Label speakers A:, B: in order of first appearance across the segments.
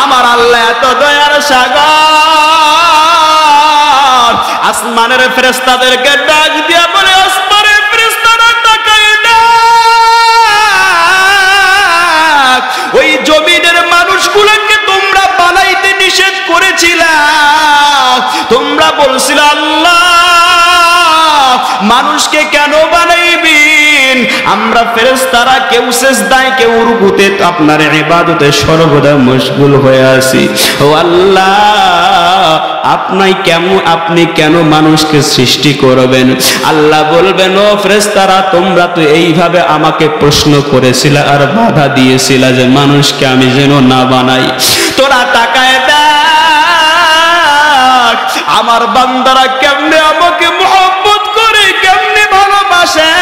A: আমার আল্লাহ এত দয়ার সাগর, আসমানের ফেরেশতাদেরকে ডাক দিয়া বলে, আসমানের ফেরেশতারা তাকায় ডাক, ওই জমিনের মানুষগুলোকে তোমরা বানাইতে নিষেধ করেছিলা, তোমরা বলছিলে আল্লাহ মানুষকে কেন বানাইবেন, আমরা ফেরেশতারা কেউ সিজদায় কেউ রুকুতে আপনার ইবাদতে সর্বদা মশগুল হয়ে আছি। ও আল্লাহ আপনি কেন মানুষকে সৃষ্টি করবেন? আল্লাহ বলবেন, ও ফেরেশতারা তোমরা তো এইভাবে আমাকে প্রশ্ন করেছিলে আর বাধা দিয়েছিলে যে মানুষকে আমি যেন না বানাই। তোরা তাকায় দেখ আমার বান্দারা কেমনে আমাকে মহব্বত করে, কেমনে ভালোবাসে,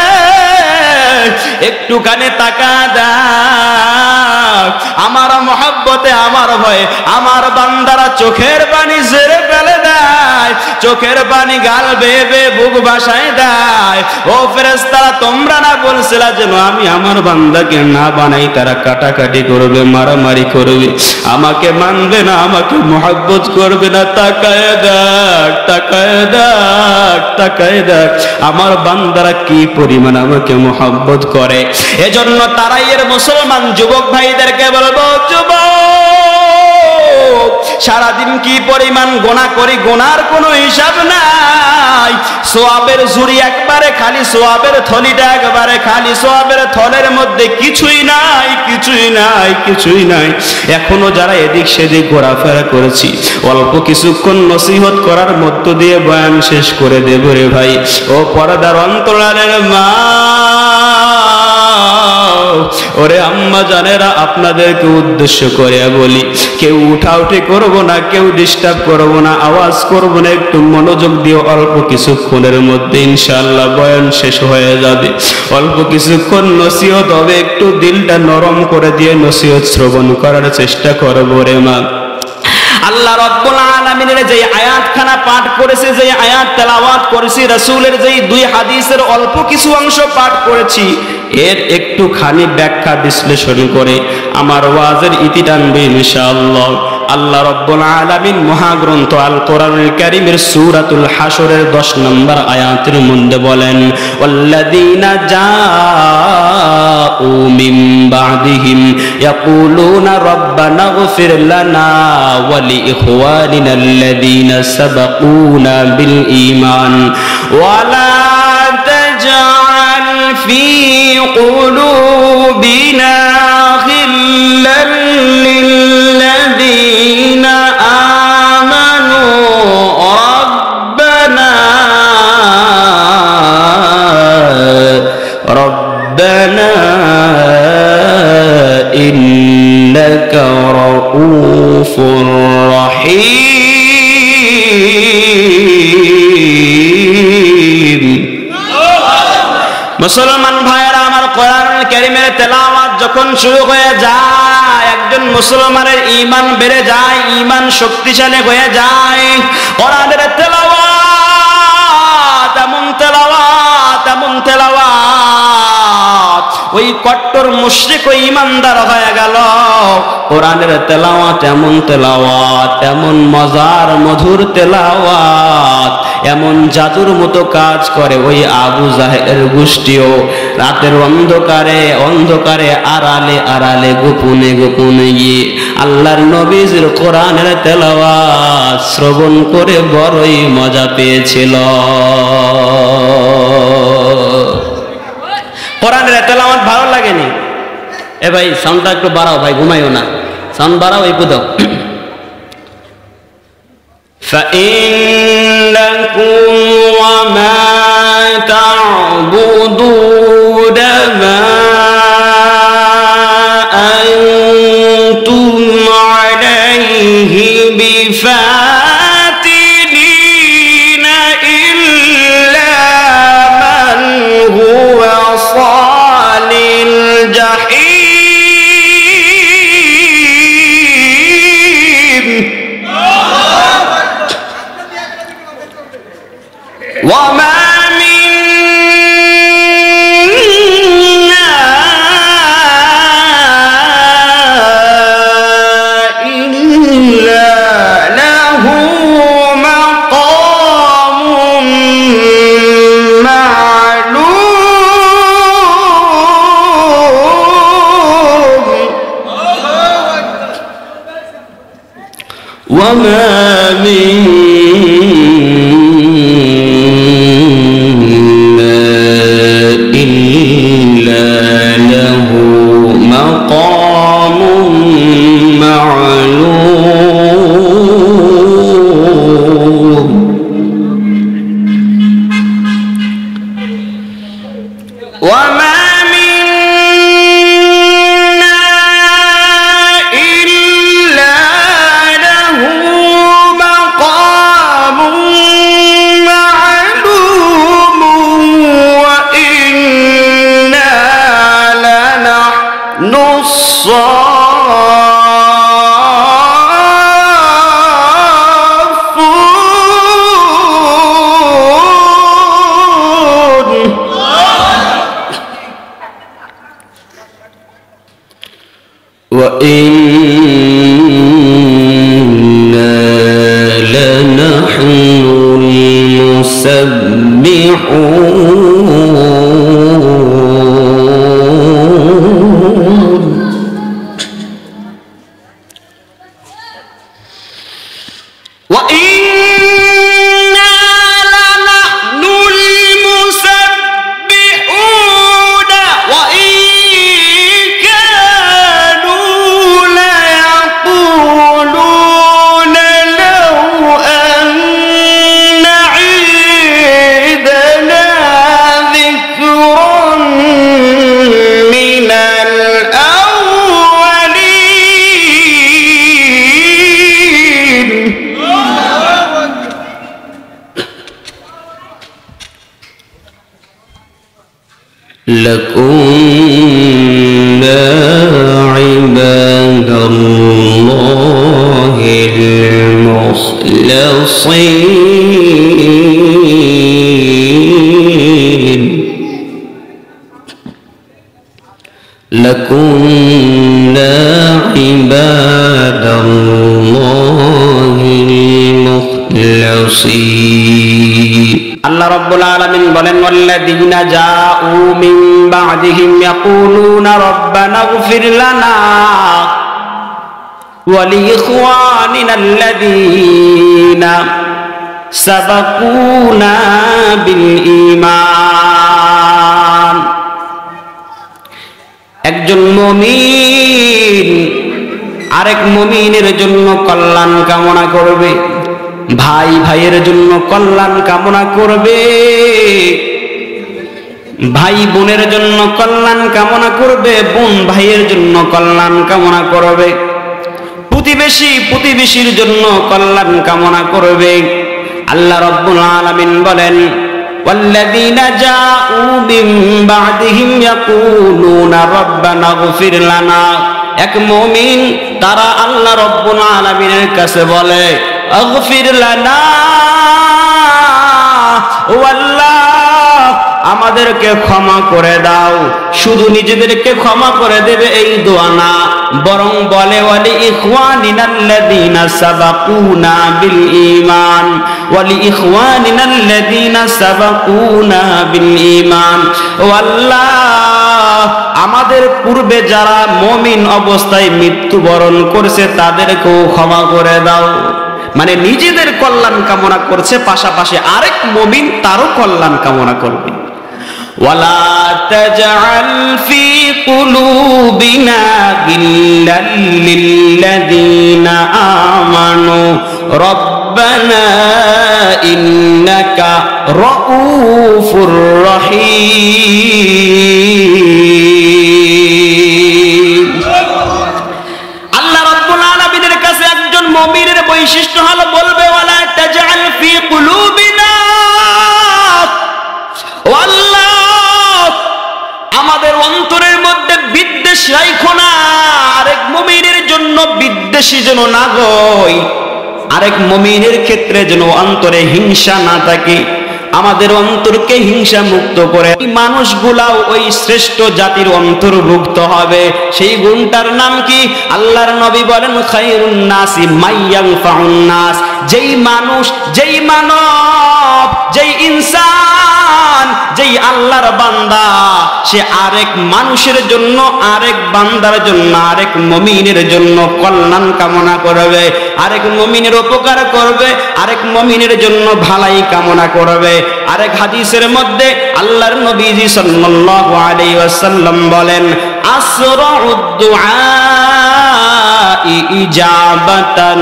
A: একটুখানি তাকা দেখ আমার মহব্বতে আমার ভয়ে আমার বান্দারা চোখের পানি ঝেড়ে ফেলে দেয়, চোখের পানি গাল বেয়ে বেয়ে বুক ভাসায় দেয়। ও ফেরেশতারা তোমরা না বলছিলা যেন আমি আমার বান্দাকে না বানাই, তারা কাটাকাটি করবে, মারামারি করবে, আমাকে মানবে না, আমাকে মহব্বত করবে না। তাকায় দেখ তাকায় দেখ তাকায় দেখ আমার বান্দারা কি পরিমাণ আমাকে মহব্বত করে। এজন্য তারাই এর মুসলমান যুবক ভাইদেরকে বলবো, যুবক সারাদিন কি পরিমাণ গোনা করি, গোনার কোনো হিসাব নাই। সোয়াবের ঝুড়ি একবারে খালি, সোয়াবের থলিটা একবারে খালি, সোয়াবের থলের মধ্যে কিছুই নাই, কিছুই নাই, কিছুই নাই। এখনো যারা এদিক সেদিক ঘোরাফেরা করেছি, অল্প কিছুক্ষণ নসিহত করার মধ্য দিয়ে বয়ান শেষ করে দেব রে ভাই। ও পর্দার অন্তরালের মা, ওরে আম্মা জানেরা, আপনাদেরকে উদ্দেশ্য করে বলি, কেউ উঠাউঠি করবো না, কেউ ডিস্টার্ব করবো না, আওয়াজ করবো না, একটু মনোযোগ দিয়ে অল্প কিছুক্ষণের মধ্যে ইনশাআল্লাহ বয়ান শেষ হয়ে যাবে। অল্প কিছুক্ষণ নসিহত হবে, একটু দিলটা নরম করে দিয়ে নসিহত শ্রবণ করার চেষ্টা করবো রে মা। আল্লাহ রাব্বুল আলামিনের যে আয়াতখানা পাঠ করেছে, যে আয়াত তেলাওয়াত করেছি, রাসূলের যে দুই হাদিসের অল্প কিছু অংশ পাঠ করেছি, এর একটুখানি ব্যাখ্যা বিশ্লেষণ করে আমার ওয়াজের ইতি টানবে ইনশাআল্লাহ। আল্লাহ রাব্বুল আলামিন মহাগ্রন্থ আল কোরআনুল কারীমের সূরাতুল হাশরের 10 নম্বর আয়াতের মধ্যে বলেন, ওয়াল্লাযীনা জাউ মিন বা'দিহিম ইয়াকুলুনা রাব্বানা ইগফির লানা ওয়া লিইখওয়ানিনা আল্লাযীনা সাবাকুনা বিল ঈমান ওয়া লা তাজআল ফী কুলুবিনা গিল্লান লিল্লাযীনা আমানু রব্বানা ইন্নাকা রাউফুর রহিম। মুসলমান ভাইয়েরা আমার, কোরআনুল কারীমের তেলাওয়াত যখন শুরু হয়ে যায়, একজন মুসলমানের ঈমান বেড়ে যায়, ঈমান শক্তিশালী হয়ে যায়। কোরআনের তেলাওয়াত এমন তেলাওয়াত, এমন তেলাওয়াত, ওই কট্টর মুশরিক ওই ঈমানদার হয়ে গেল। কোরআনের তেলাওয়াত এমন তেলাওয়াত, এমন মজার মধুর তেলাওয়াত, এমন জাদুর মতো কাজ করে ওই আবু জাহেলের গোষ্ঠীও রাতের অন্ধকারে অন্ধকারে আড়ালে আড়ালে গোপনে গোপনে গিয়ে আল্লাহর নবীর কোরআনের তেলাওয়াত শ্রবণ করে বড়ই মজা পেয়েছিল। কোরআনের তেলাওয়াত ভালো লাগেনি? এ ভাই সাউন্ডটা একটু বাড়াও ভাই, ঘুমাইও না, সাউন্ড বাড়াও, এই পুদো। فإنكم وما تعبدون ما أنتم عليه بفاتنين إلا من هو صال الجحيم وما منا وما منا إلا له مقام معلوم وما وإنا لنحن المسبحون وإنا لنحن المسبحون وإن لكنا عباد الله المخلصين لكنا عباد الله المخلصين আল্লাহ রাব্বুল আলামিন বলেন ওয়াল্লাযীনা জাউ মিন বা'দিহিম ইয়াকুলুনা রাব্বানা ইগফির লানা ওয়া লিইখওয়ানিনাল্লাযীনা সাবাকুনা বিল ঈমান একজন মুমিন আরেক মুমিনের জন্য কল্যাণ কামনা করবে ভাই ভাইয়ের জন্য কল্যাণ কামনা করবে ভাই বোনের জন্য কল্যাণ কামনা করবে বোন ভাইয়ের জন্য কল্যাণ কামনা করবে প্রতিবেশী প্রতিবেশীর জন্য কল্যাণ কামনা করবে আল্লাহ রাব্বুল আলামিন বলেন ওয়াল্লাযীনা জাউ মিন বা'দিহিম ইয়াকুলুনা রাব্বানা ইগফির লানা এক মুমিন তারা আল্লাহ রাব্বুল আলামিনের কাছে বলে আগফির লানা ও আল্লাহ আমাদেরকে ক্ষমা করে দাও শুধু নিজেদেরকে ক্ষমা করে দেবে এই দোয়া না বরং বলে ওয়ালি ইখওয়ানিনাল্লাযীনা সাবাকুনা বিল ঈমান ওয়ালি ইখওয়ানিনাল্লাযীনা সাবাকুনা বিল ঈমান ও আল্লাহ আমাদের পূর্বে যারা মুমিন অবস্থায় মৃত্যুবরণ করেছে তাদেরকেও ক্ষমা করে দাও মানে নিজেদের কল্যাণ কামনা করছে পাশাপাশি আরেক মুমিন তারও কল্যাণ কামনা করবে ওয়ালা তাজআল ফি কুলুবিনা গিল্লাল লিল্লাযীনা আমানু রব্বানা ইন্নাকা রাউফুর রহিম আল্লাহ রাব্বুল আলামিনের কাছে একজন মুমিনের বৈশিষ্ট্য হলো বলবে ওয়ালা তাজআল ফি কুলুবিনা আল্লাহ আমাদের অন্তরের মধ্যে বিদ্বেষ রাখো না আরেক মুমিনের জন্য বিদ্বেষী যেন না হয় আরেক মুমিনের ক্ষেত্রে যেন অন্তরে হিংসা না থাকে আমাদের অন্তরকে হিংসা মুক্ত করে মানুষগুলাও ওই শ্রেষ্ঠ জাতির অন্তর্ভুক্ত হবে সেই গুণটার নাম কি আল্লাহর নবী বলেন খায়রুন নাসি মাইয়ানফাউন নাস যেই মানুষ যেই মানব যেই ইনসান যেই আল্লাহর বান্দা সে আরেক মানুষের জন্য, আরেক বান্দার জন্য, আরেক মুমিনের জন্য কল্যাণ কামনা করবে, আরেক মুমিনের উপকার করবে, আরেক মুমিনের জন্য ভালাই কামনা করবে। আরেক হাদিসের মধ্যে আল্লাহর নবীজি সাল্লাল্লাহু আলাইহি ওয়াসাল্লাম বলেন, আসরাউদ দুআ ইজাবাতান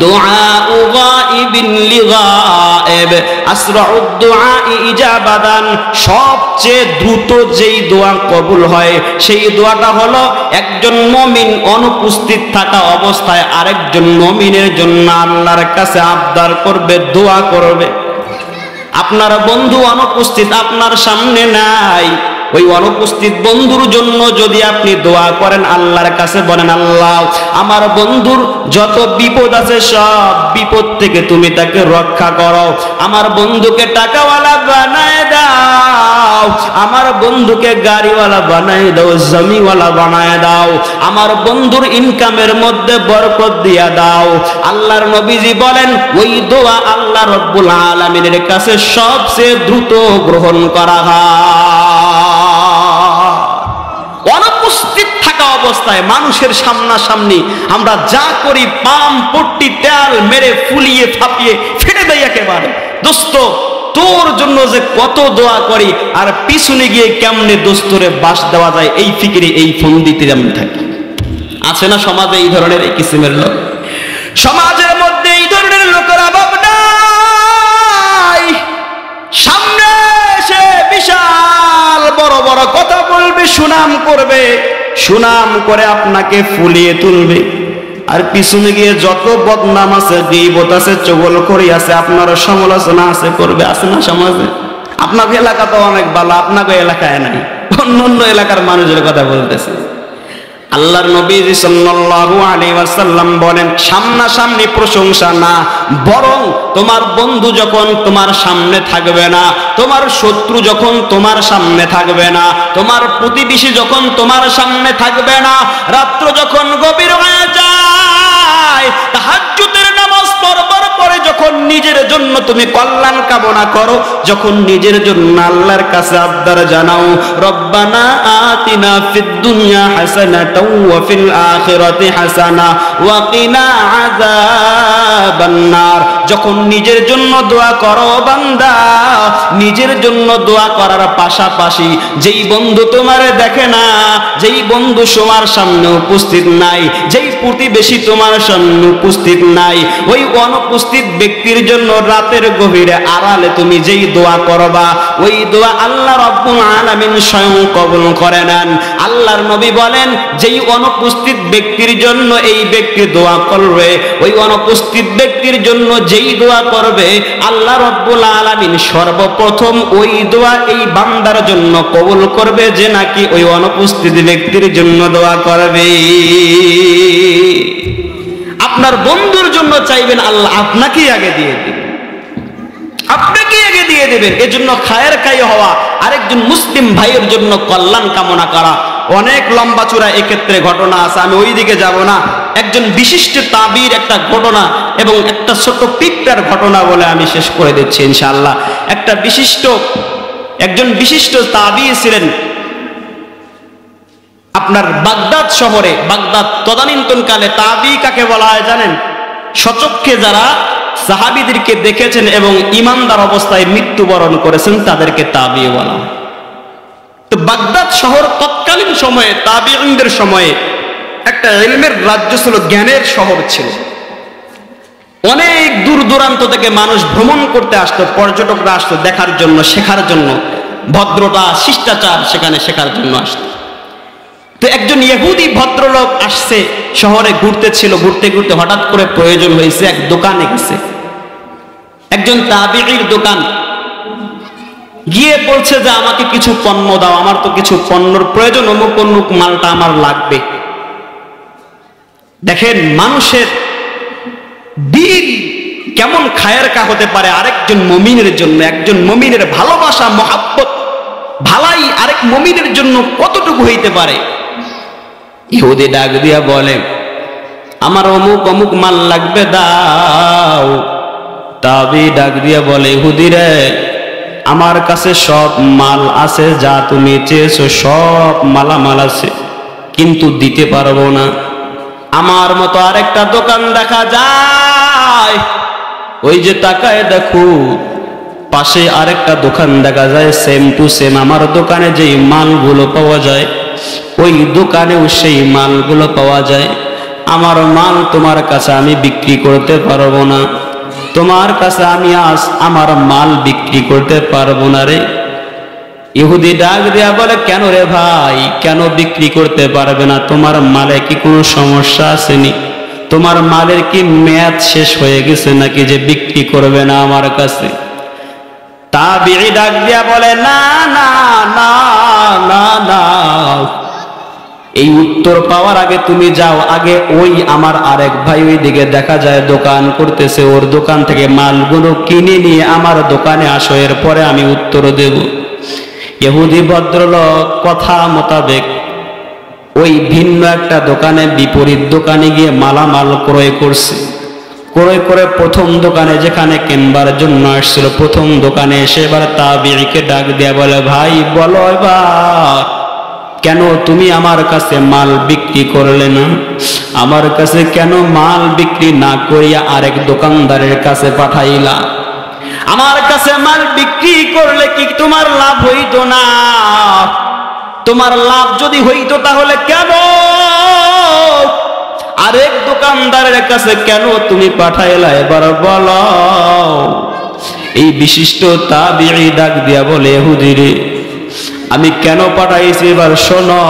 A: দুআউ গায়িবিন লিগায়েব। আসরাউদ দুআ ইজাবাতান, সবচেয়ে দ্রুত যেই দোয়া কবুল হয় সেই দোয়াটা হলো একজন মুমিন অনুপস্থিত থাকা অবস্থায় আরেকজন মুমিনের জন্য আল্লাহর কাছে আবদার করবে, দোয়া করবে। আপনার বন্ধু অনুপস্থিত, আপনার সামনে নাই, ওই অনুপস্থিত বন্ধুর জন্য যদি আপনি দোয়া করেন, আল্লাহর কাছে বলেন, আল্লাহ আমার বন্ধুর যত বিপদ আছে সব বিপদ থেকে তুমি তাকে রক্ষা করো, আমার বন্ধুকে টাকাওয়ালা বানায় দাও, আমার বন্ধুকে গাড়িওয়ালা বানায় দাও, জমিওয়ালা বানায় দাও, আমার বন্ধুর ইনকামের মধ্যে বরকত দিয়া দাও। আল্লাহর নবীজি বলেন ওই দোয়া আল্লাহ রব্বুল আলামিনের কাছে সবচেয়ে দ্রুত গ্রহণ করা হয়। অনুপস্থিত থাকা অবস্থায় মানুষের সামনাসামনি আমরা যা করি, পাম পট্টি তেল মেরে ফুলিয়ে ফাপিয়ে ফেটে দেই একেবারে। দোস্ত তোর জন্য যে কত দোয়া করি, আর পিছনে গিয়ে কেমনে দোস্তরে বাস দেওয়া যায় এই ফিকিরে এই ফোন দিতে যেমন থাকি। আছে না সমাজে এই ধরনের এই কিসিমের লোক? সমাজের মধ্যে এই ধরনের লোকের অভাব নাই। সামনে এসে বিশাল বড় বড় কথা বলবে, সুনাম করবে, সুনাম করে আপনাকে ফুলিয়ে তুলবে, আর পিছনে গিয়ে যত বদনাম আছে, গীবত আছে, চগলখড়ি আছে, আপনার সমালোচনা আছে করবে। আছে না সমাজে? আপনাকে এলাকা তো অনেক ভালো, আপনাকে এলাকায় নাই, অন্য অন্য এলাকার মানুষের কথা বলতেছে। আল্লাহর নবীজি সাল্লাল্লাহু আলাইহি ওয়াসাল্লাম বলেন, সামনাসামনি প্রশংসা না, বরং তোমার বন্ধু যখন তোমার সামনে থাকবে না, তোমার শত্রু যখন তোমার সামনে থাকবে না, তোমার প্রতিবেশী যখন তোমার সামনে থাকবে না, রাত্র যখন গভীর হয়ে যায়, তাহাজ্জুদের নামাজ পড়বার পরে যখন নিজের জন্য তুমি কল্যাণ কামনা করো, যখন নিজের জন্য আল্লাহর কাছে আবদার জানাও, রব্বানা আতিনা ফিদ দুনিয়া হাসানাতাও ওয়া ফিল আখিরাতি হাসানা ওয়া কিনা আযাবান নার, যখন নিজের জন্য দোয়া করো বান্দা, নিজের জন্য দোয়া করার পাশাপাশি যেই বন্ধু তোমারে দেখে না, যেই বন্ধু তোমার সামনে উপস্থিত নাই, যেই প্রতিবেশী তোমার সামনে উপস্থিত নাই, ওই অনুপস্থিত ব্যক্তির জন্য রাতের গভীরে আড়ালে তুমি যেই দোয়া করবা, ওই দোয়া আল্লাহ রাব্বুল আলামিন স্বয়ং কবুল করে নেন। আল্লাহর নবী বলেন, যেই অনুপস্থিত ব্যক্তির জন্য এই ব্যক্তি দোয়া করবে, ওই অনুপস্থিত ব্যক্তির জন্য যেই দোয়া করবে, আল্লাহ রাব্বুল আলামিন সর্বপ্রথম ওই দোয়া এই বান্দার জন্য কবুল করবে যে নাকি ওই অনুপস্থিত ব্যক্তির জন্য দোয়া করবে। আপনার বন্ধুর জন্য চাইবেন, আল্লাহ আপনাকেই আগে দিয়ে দিবেন, আপনাকে আগে দিয়ে দেবেন। এজন্য খায়ের খাই হওয়া, আরেকজন মুসলিম ভাইয়ের জন্য কল্যাণ কামনা করা। অনেক লম্বা চূড়া এক্ষেত্রে ঘটনা আছে, আমি ওই দিকে যাব না। একজন বিশিষ্ট তাবির একটা ঘটনা এবং একটা ছোট পিকটার ঘটনা বলে আমি শেষ করে দিচ্ছি ইনশাআল্লাহ। একজন বিশিষ্ট তাবি ছিলেন আপনার বাগদাদ শহরে। বাগদাদ তদানীন্তনকালে তাবি কাকে বলা হয় জানেন? সচক্ষে যারা সাহাবীদেরকে দেখেছেন এবং ইমানদার অবস্থায় মৃত্যুবরণ করেছেন তাদেরকে তাবি বলা হয়। তো বাগদাদ শহর তৎকালীন সময়ে, তাবিঈনদের সময়ে একটা ইলমের রাজ্য ছিল, জ্ঞানের শহর ছিল। অনেক দূর দূরান্ত থেকে মানুষ ভ্রমণ করতে আসতো, পর্যটকরা আসতো দেখার জন্য, শেখার জন্য, ভদ্রতা শিষ্টাচার সেখানে শেখার জন্য আসতো। তো একজন ইহুদি ভদ্রলোক আসছে, শহরে ঘুরতেছিল, ঘুরতে ঘুরতে হঠাৎ করে প্রয়োজন হয়েছে, এক দোকানে গেছে, একজন তাবিঈর দোকান। গিয়ে বলছে যে আমাকে কিছু পণ্য দাও, আমার তো কিছু পণ্যর প্রয়োজন, অমুক অমুক মালটা আমার লাগবে। দেখেন মানুষের দিল কেমন খায়ের কা হতে পারে আরেকজন মুমিনের জন্য। একজন মুমিনের ভালোবাসা, মহাব্বত, ভালাই আরেক মুমিনের জন্য কতটুকু হইতে পারে। ইহুদি ডাক দিয়া বলে, আমার অমুক অমুক মাল লাগবে, দাও। তাবি ডাক দিয়া বলে, ইহুদি রে, আমার কাছে সব মাল আছে, যা তুমি চেয়েছো সব মালামাল আছে, কিন্তু দিতে পারবো না। আমার মতো আরেকটা দোকান দেখা যায়, ওই যে তাকায় দেখো পাশে আরেকটা দোকান দেখা যায়, সেম টু সেম আমার দোকানে যেই মালগুলো পাওয়া যায় ওই দোকানেও সেই মালগুলো পাওয়া যায়। আমার মাল তোমার কাছে আমি বিক্রি করতে পারবো না, তোমার কাছে আমি আজ আমার মাল বিক্রি করতে পারবো না রে। ইহুদি ডাক দিয়া বলে, কেন রে ভাই, কেন বিক্রি করতে পারবে না? তোমার মালে কি কোনো সমস্যা আসেনি? তোমার মালের কি মেয়াদ শেষ হয়ে গেছে নাকি যে বিক্রি করবে না আমার কাছে? তাবিঈ ডাক দিয়া বলে, না না না না না, এই উত্তর পাওয়ার আগে তুমি যাও, আগে ওই আমার আরেক ভাই ওই দিকে দেখা যায় দোকান করতেছে, ওর দোকান থেকে মালগুলো কিনে নিয়ে আমার দোকানে আসো, এরপরে আমি উত্তর দেব। ইহুদি ভদ্রলোক কথা মোতাবেক ওই ভিন্ন একটা দোকানে বিপরীত দোকানে গিয়ে মালামাল ক্রয় করছে। ক্রয় করে প্রথম দোকানে যেখানে কিনবার জন্য আসছিল, প্রথম দোকানে এসে এবার তাবিঈকে ডাক দিয়া বলে, ভাই বলো এবার কেন তুমি আমার কাছে মাল বিক্রি করলে না? আমার কাছে কেন মাল বিক্রি না করিয়া আরেক দোকানদারের কাছে পাঠাইলা? আমার কাছে মাল বিক্রি করলে কি তোমার লাভ হইতো না? তোমার লাভ যদি হইতো তাহলে কেন আরেক দোকানদারের কাছে কেন তুমি পাঠাইলা? এবার বলো। এই বিশিষ্ট তাবিঈ ডাক দিয়া বলে, ইহুদি রে, আমি কেন পাঠাইছি এবার শোনো।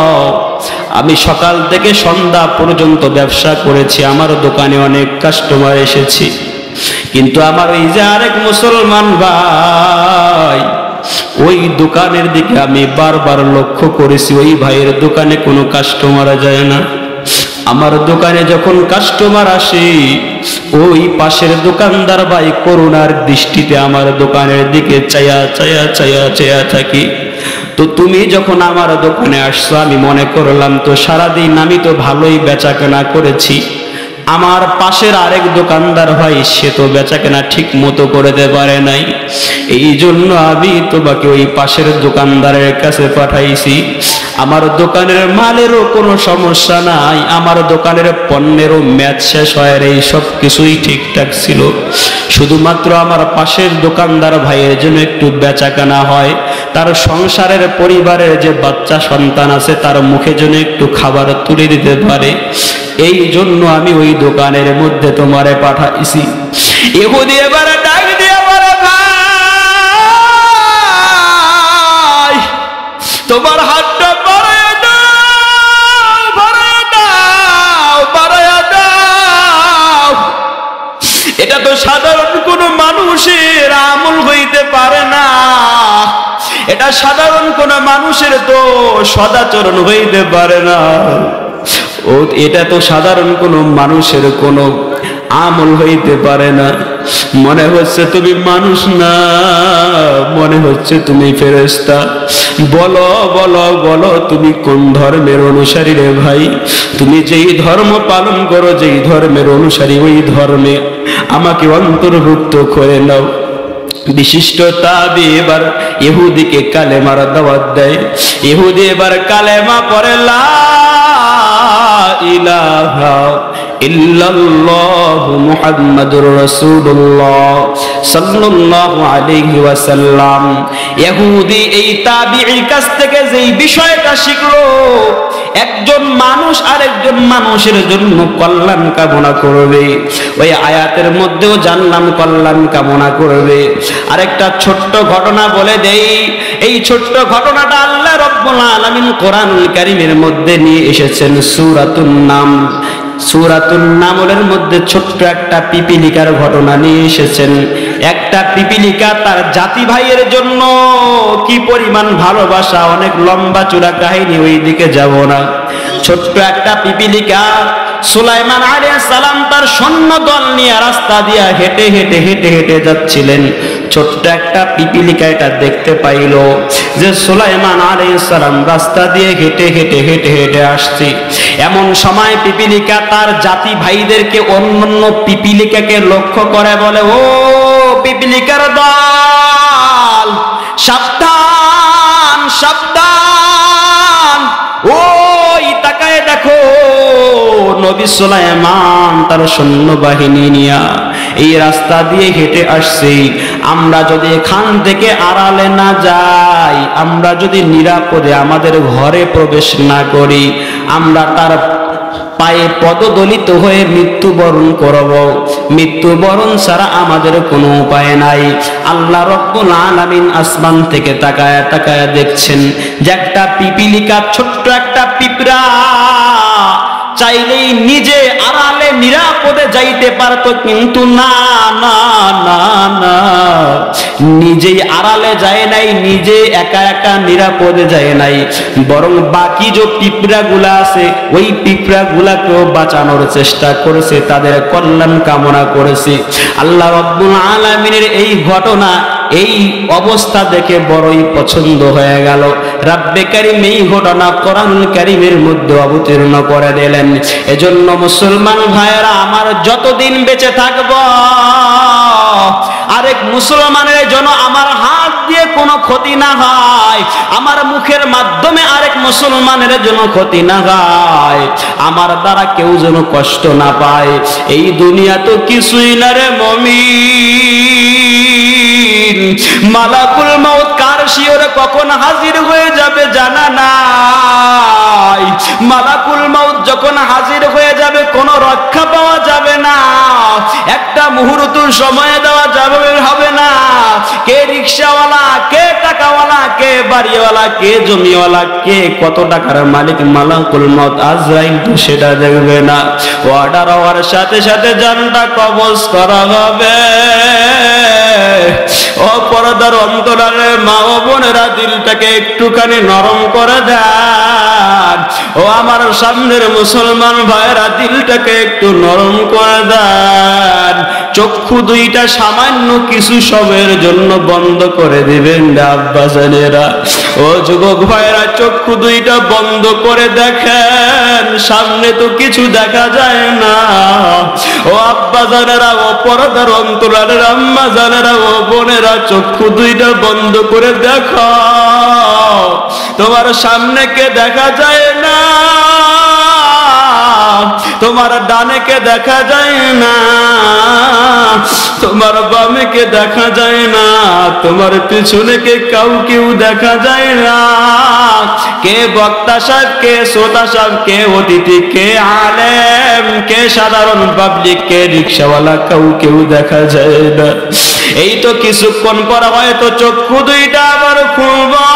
A: আমি সকাল থেকে সন্ধ্যা পর্যন্ত ব্যবসা করেছি, আমার দোকানে অনেক কাস্টমার এসেছি, কিন্তু আমার ওই যে আরেক মুসলমান ভাই ওই দোকানের দিকে আমি বারবার লক্ষ্য করেছি, ওই ভাইয়ের দোকানে কোনো কাস্টমার যায় না। আমার দোকানে যখন কাস্টমার আসে ওই পাশের দোকানদার ভাই করুণার দৃষ্টিতে আমার দোকানের দিকে চায়া চায়া চায়া চায়া থাকি। তো তুমি যখন আমার দোকানে আসছো আমি মনে করলাম তো সারাদিন আমি তো ভালোই বেচাকেনা করেছি, আমার পাশের আরেক দোকানদার ভাই সে তো বেচাকেনা ঠিক মতো করতে পারে নাই, এই জন্য আমি তোমাকে ওই পাশের দোকানদারের কাছে পাঠাইছি। আমার দোকানের মালেরও কোনো সমস্যা নাই, আমার দোকানের পণ্যেরও মেয়াদ শেষ হয়, এই সব কিছুই ঠিকঠাক ছিল, শুধুমাত্র আমার পাশের দোকানদার ভাইয়ের জন্য একটু বেচাকেনা হয়, তার সংসারের পরিবারের যে বাচ্চা সন্তান আছে তার মুখে যেন একটু খাবার তুলে দিতে পারে, এই জন্য আমি ওই দোকানের মধ্যে তোমারে পাঠাইছি। ইহুদি এবারে ডাক দিয়ে বলে, ভাই তোমার হাতটা বাড়ায়া দাও, বাড়ায়া দাও, বাড়ায়া দাও। এটা তো সাধারণ কোনো মানুষের আমল হইতে পারে না, এটা সাধারণ কোনো মানুষের তো সদাচরণ হইতে পারে না, ও এটা তো সাধারণ কোনো মানুষের কোনো আমল হইতে পারে না। মনে হচ্ছে তুমি মানুষ না, মনে হচ্ছে তুমি ফেরেশতা। বলো বলো বলো তুমি কোন ধর্মের অনুসারী রে ভাই? তুমি যেই ধর্ম পালন করো, যেই ধর্মের অনুসারী, ওই ধর্মে আমাকে অন্তর্ভুক্ত করে নাও। বিশিষ্ট তাবি এবার ইহুদিকে কালেমার দাওয়াত দেয়। ইহুদি এবার কালেমা পড়ে, লা ইলাহা ইল্লাল্লাহু মুহাম্মাদুর রাসূলুল্লাহ সাল্লাল্লাহু আলাইহি ওয়াসাল্লাম। ইহুদি এই তাবিঈর কাছ থেকে যেই বিষয়টা শিখলো, একজন মানুষ আরেকজন মানুষের জন্য কল্যাণ কামনা করবে, ওই আয়াতের মধ্যেও জানলাম কল্যাণ কামনা করবে। আরেকটা ছোট্ট ঘটনা বলে দেই, এই ছোট্ট ঘটনাটা আল্লাহ রাব্বুল আলামিন কোরআনুল কারীমের মধ্যে নিয়ে এসেছেন সূরাতুন নামল। সূরাতুন নামলের মধ্যে ছোট্ট একটা পিপিলিকার ঘটনা নিয়ে এসেছেন। একটা পিপিলিকা তার জাতি ভাইয়ের জন্য কি পরিমাণ ভালোবাসা, অনেক লম্বা চূড়া কাহিনী, ওই দিকে যাব না। ছোট্ট একটা পিপিলিকা সুলাইমান আলাইহিস সালাম তার সৈন্য দল নিয়ে রাস্তা দিয়ে হেঁটে হেঁটে হেঁটে হেঁটে যাচ্ছিলেন। ছোট্ট একটা পিপিলিকা এটা দেখতে পাইল যে সুলাইমান আলাইহিস সালাম রাস্তা দিয়ে হেঁটে হেঁটে হেঁটে হেঁটে আসছে। এমন সময় পিপিলিকা তার জাতি ভাইদেরকে অন্যান্য পিপিলিকাকে লক্ষ্য করে বলে, ও পিপিলিকার দল, সাবধান সাবধান, ওই তাকায় দেখো নবী সুলাইমান তার সৈন্যবাহিনী নিয়ে এই রাস্তা দিয়ে হেঁটে আসছে। আমরা যদি এখান থেকে আড়ালে না যাই, আমরা যদি নিরাপদে আমাদের ঘরে প্রবেশ না করি, আমরা তার পায়ে পদদলিত হয়ে মৃত্যুবরণ করব। মৃত্যুবরণ ছাড়া আমাদের কোনো উপায় নাই। আল্লাহ রাব্বুল আলামিন আসমান থেকে তাকায়া তাকায়া দেখছেন যে একটা পিপিলিকা, ছোট্ট একটা পিঁপড়া চাইলেই নিজে আড়ালে নিরাপদে যাইতে পারতো, কিন্তু না না না না, নিজেই আড়ালে যায় নাই, নিজে একা একা নিরাপদে যায় নাই, বরং বাকি যে পিঁপড়া গুলা আছে ওই পিঁপড়া গুলাকেও বাঁচানোর চেষ্টা করেছে, তাদের কল্যাণ কামনা করেছে। আল্লাহ রাব্বুল আলামিনের এই ঘটনা, এই অবস্থা দেখে বড়ই পছন্দ হয়ে গেল। রাব্বে কারীম এই ঘটনা কোরআনুল কারীমের মধ্যে অবতীর্ণ করে দিলেন। এজন্য মুসলমান ভাইয়েরা, আমার যতদিন বেঁচে থাকব আরেক মুসলমানের জন্য আমার হাত দিয়ে কোনো ক্ষতি না হয়, আমার মুখের মাধ্যমে আরেক মুসলমানের জন্য ক্ষতি না হয়, আমার দ্বারা কেউ যেন কষ্ট না পায়। এই দুনিয়া তো কিছুই না রে মুমিন। মালাকুল মউত কার শিয়রে কখন হাজির হয়ে যাবে জানা নাই। মালাকুল মউত যখন হাজির হয়ে যাবে কোনো রক্ষা পাওয়া যাবে না, একটা মুহূর্ত সময় দেওয়া যাবে হবে না। কে রিকশাওয়ালা, কে টাকাওয়ালা, কে বাড়িওয়ালা, কে জমিওয়ালা, কে কত টাকার মালিক, মালাকুল মউত আজরাইল তো সেটা দেখবে না। অর্ডার হওয়ার সাথে সাথে জানটা কবজ করা হবে। ও পর্দার অন্তরালের মা ও বোনেরা, দিলটাকে একটুখানি নরম করে দেন। ও আমার সামনের মুসলমান ভাইরা, দিলটাকে একটু নরম করে দেন। চক্ষু দুইটা সামান্য কিছু সময়ের জন্য বন্ধ করে দিবেন না আব্বাজানেরা। ও যুবক ভাইরা, চক্ষু দুইটা বন্ধ করে দেখেন, সামনে তো কিছু দেখা যায় না। ও আব্বাজানেরা, ও পর্দার অন্তরালের আম্মাজানেরা, ও বোনেরা, চক্ষু দুইটা বন্ধ করে দেখো, তোমার সামনে কে দেখা যায় না, তোমার ডানে কে দেখা যায় না, তোমার বামে কে দেখা যায় না, তোমার পিছনে কে কাউকেও দেখা যায় না। কে বক্তা সাহেব, কে শ্রোতা সাহেব, কে অতিথি, কে আলেম, কে সাধারণ পাবলিক, কে রিকশাওয়ালা, কাউকেও দেখা যায় না। এই তো কিছুক্ষণ পর হয়তো চক্ষু দুইটা আবার খুলবা,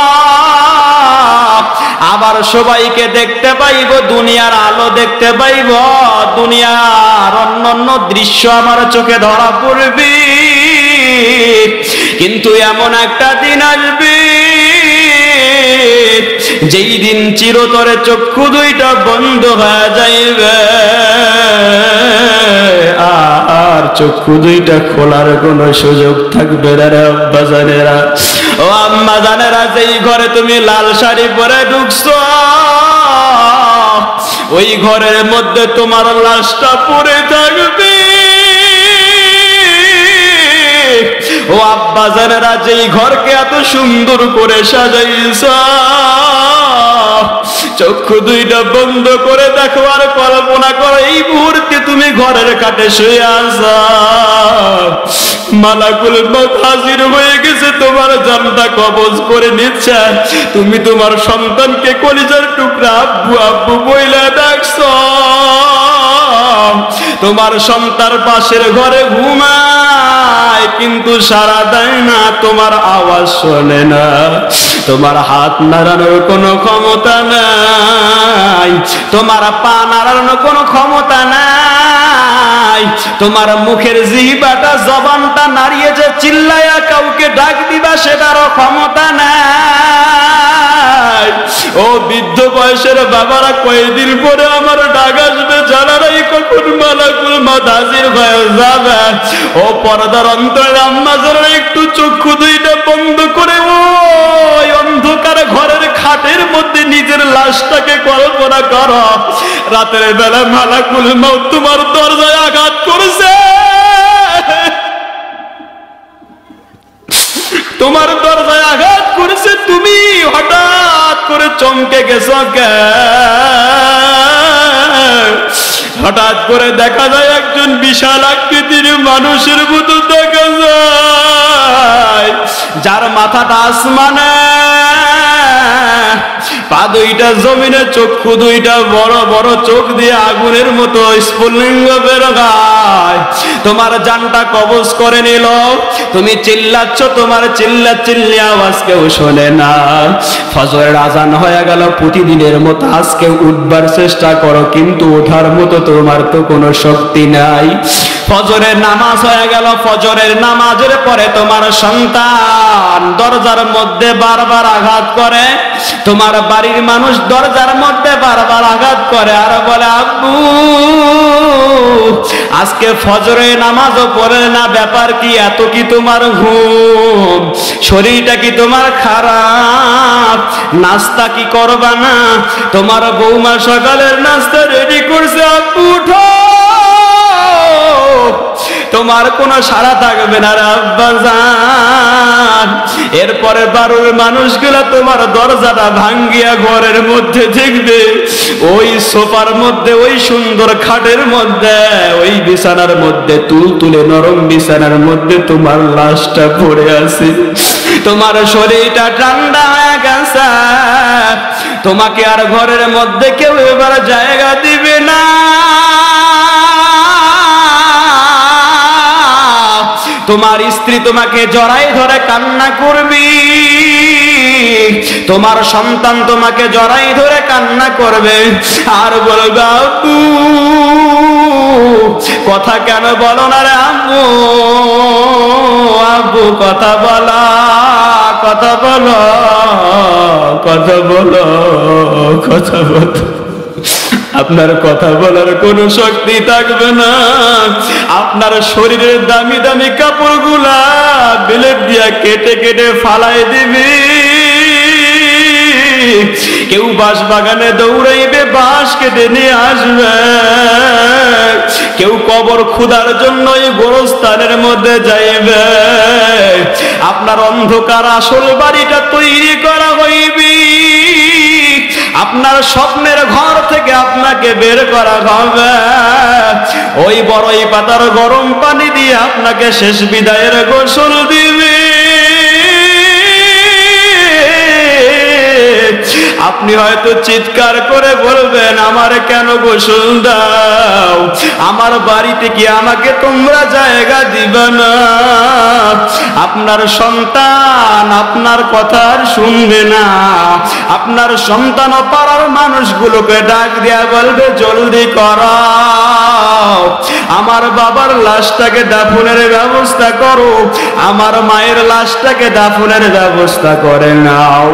A: আবার সবাইকে দেখতে পাইব, দুনিয়ার আলো দেখতে পাইব, দুনিয়ার অন্যান্য দৃশ্য আমার চোখে ধরা পড়বে। কিন্তু এমন একটা দিন আসবে যেই দিন চিরতরে চক্ষু দুইটা বন্ধ হয়ে যাইবে, আর চক্ষু দুইটা খোলার কোনো সুযোগ থাকবে না রে আব্বাজানেরা। ও আম্মাজানেরা, যেই ঘরে তুমি লাল শাড়ি পরে ঢুকছো, ওই ঘরের মধ্যে তোমার লাশটা পড়ে থাকবে। ও আব্বাজানেরা, যেই ঘরকে এত সুন্দর করে সাজাইছ, চক্ষু দুইটা বন্ধ করে দেখো আর কল্পনা করো, এই মুহূর্তে তুমি ঘরের কাটে শুয়ে আছো, মালাকুল মউত হাজির হয়ে গেছে, তোমার জানটা কবজ করে নিচ্ছে। তুমি তোমার সন্তানকে কলিজার টুকরা আব্বু আব্বু বইলা ডাকছো, তোমার সন্তান পাশের ঘরে ঘুমায় কিন্তু সাড়া দেয় না, তোমার আওয়াজ শোনে না, তোমার হাত নাড়ানোর কোনো ক্ষমতা নাই, তোমার পা নাড়ানোর কোনো ক্ষমতা নাই, তোমার মুখের জিহ্বাটা জবানটা নাড়িয়ে যে চিল্লায়া কাউকে ডাক দিবা সেটারও ক্ষমতা নাই। ও বৃদ্ধ বয়সের বাবারা, কয়েকদিন পরে আমার ডাক আসবে, জানা নাই কখন মালাকুল মউত হাজির হয়ে যাবে। ও পর্দার অন্তরের আম্মাজানেরা, একটু চক্ষু দুইটা বন্ধ করে ওই অন্ধকার ঘরের খাটের মধ্যে নিজের লাশটাকে কল্পনা করো, রাতের বেলা মালাকুল মউত তোমার দরজায় আঘাত করেছে, তোমার দরজায় আঘাত চমকে গেছ কে? হঠাৎ করে দেখা যায় একজন বিশাল আকৃতির মানুষের মতো দেখা যায়, যার মাথাটা আসমানে, পা দুইটা জমিনে, চক্ষু দুইটা বড় বড় চোখ দিয়ে আগুনের মতো স্ফুলিঙ্গ বের হয়। তোমার জানটা কবজ করে নিল, তুমি চিল্লাচ্ছ, তোমার চিল্লি আওয়াজ কেউ শোনে না। ফজরের আজান হয়ে গেল, প্রতিদিনের মতো আজকে উঠবার চেষ্টা করো, কিন্তু ওঠার মতো তোমার তো কোনো শক্তি নাই। ফজরের নামাজ হয়ে গেল, ফজরের নামাজের পরে তোমার সন্তান দরজার মধ্যে বারবার আঘাত করে, তোমার বাড়ির মানুষ দরজার মধ্যে বারবার আঘাত করে আর বলে, আব্বু আজকে ফজরে নামাজও পড়ে না, ব্যাপার কি? এত কি তোমার ঘুম? শরীরটা কি তোমার খারাপ? নাস্তা কি করবা না? তোমার বৌমা সকালের নাস্তা রেডি করছে, আব্বু উঠো, তোমার কোনো সাড়া থাকবে না রে আব্বাজান। এরপরে বাড়ির মানুষগুলা তোমার দরজাটা ভাঙ্গিয়া ঘরের মধ্যে দেখবে, ওই সোফার মধ্যে, ওই সুন্দর খাটের মধ্যে, ওই বিছানার মধ্যে, তুলতুলে নরম বিছানার মধ্যে তোমার লাশটা পড়ে আছে। তোমার শরীরটা ঠান্ডা হয়ে গেছে, তোমাকে আর ঘরের মধ্যে কেউ এবার জায়গা দিবে না। তোমার স্ত্রী তোমাকে জড়াই ধরে কান্না করবি, তোমার সন্তান তোমাকে জড়াই ধরে কান্না করবে আর বলবে, আব্বু কথা কেন বলো না রে আম্মু? আব্বু কথা বলো, কথা বলো, কথা বলো, কথা বলো। আপনার কথা বলার কোনো শক্তি থাকবে না। আপনার শরীরের দামি দামি কাপড়গুলা ব্লেড দিয়া কেটে কেটে ফালাই দিবি। কেউ বাঁশ বাগানে দৌড়াইবে, বাঁশ কেটে নিয়ে আসবে। কেউ কবর খুদার জন্য গোরস্থানের মধ্যে যাইবে। আপনার অন্ধকার আসল বাড়িটা তৈরি করা হইবি, আপনার স্বপ্নের ঘর থেকে আপনাকে বের করা হবে। ওই বড়ই পাতার গরম পানি দিয়ে আপনাকে শেষ বিদায়ের গোসল দিবে। আপনি হয়তো চিৎকার করে বলবেন, আমার কেন গোসল দাও? আমার বাড়িতে কি আমাকে তোমরা জায়গা দিবে না? আপনার সন্তান আপনার কথা আর শুনবে না। আপনার সন্তান পাড়ার মানুষগুলোকে ডাক দিয়া বলবে, জলদি করো, আমার বাবার লাশটাকে দাফনের ব্যবস্থা করো, আমার মায়ের লাশটাকে দাফনের ব্যবস্থা করে নাও।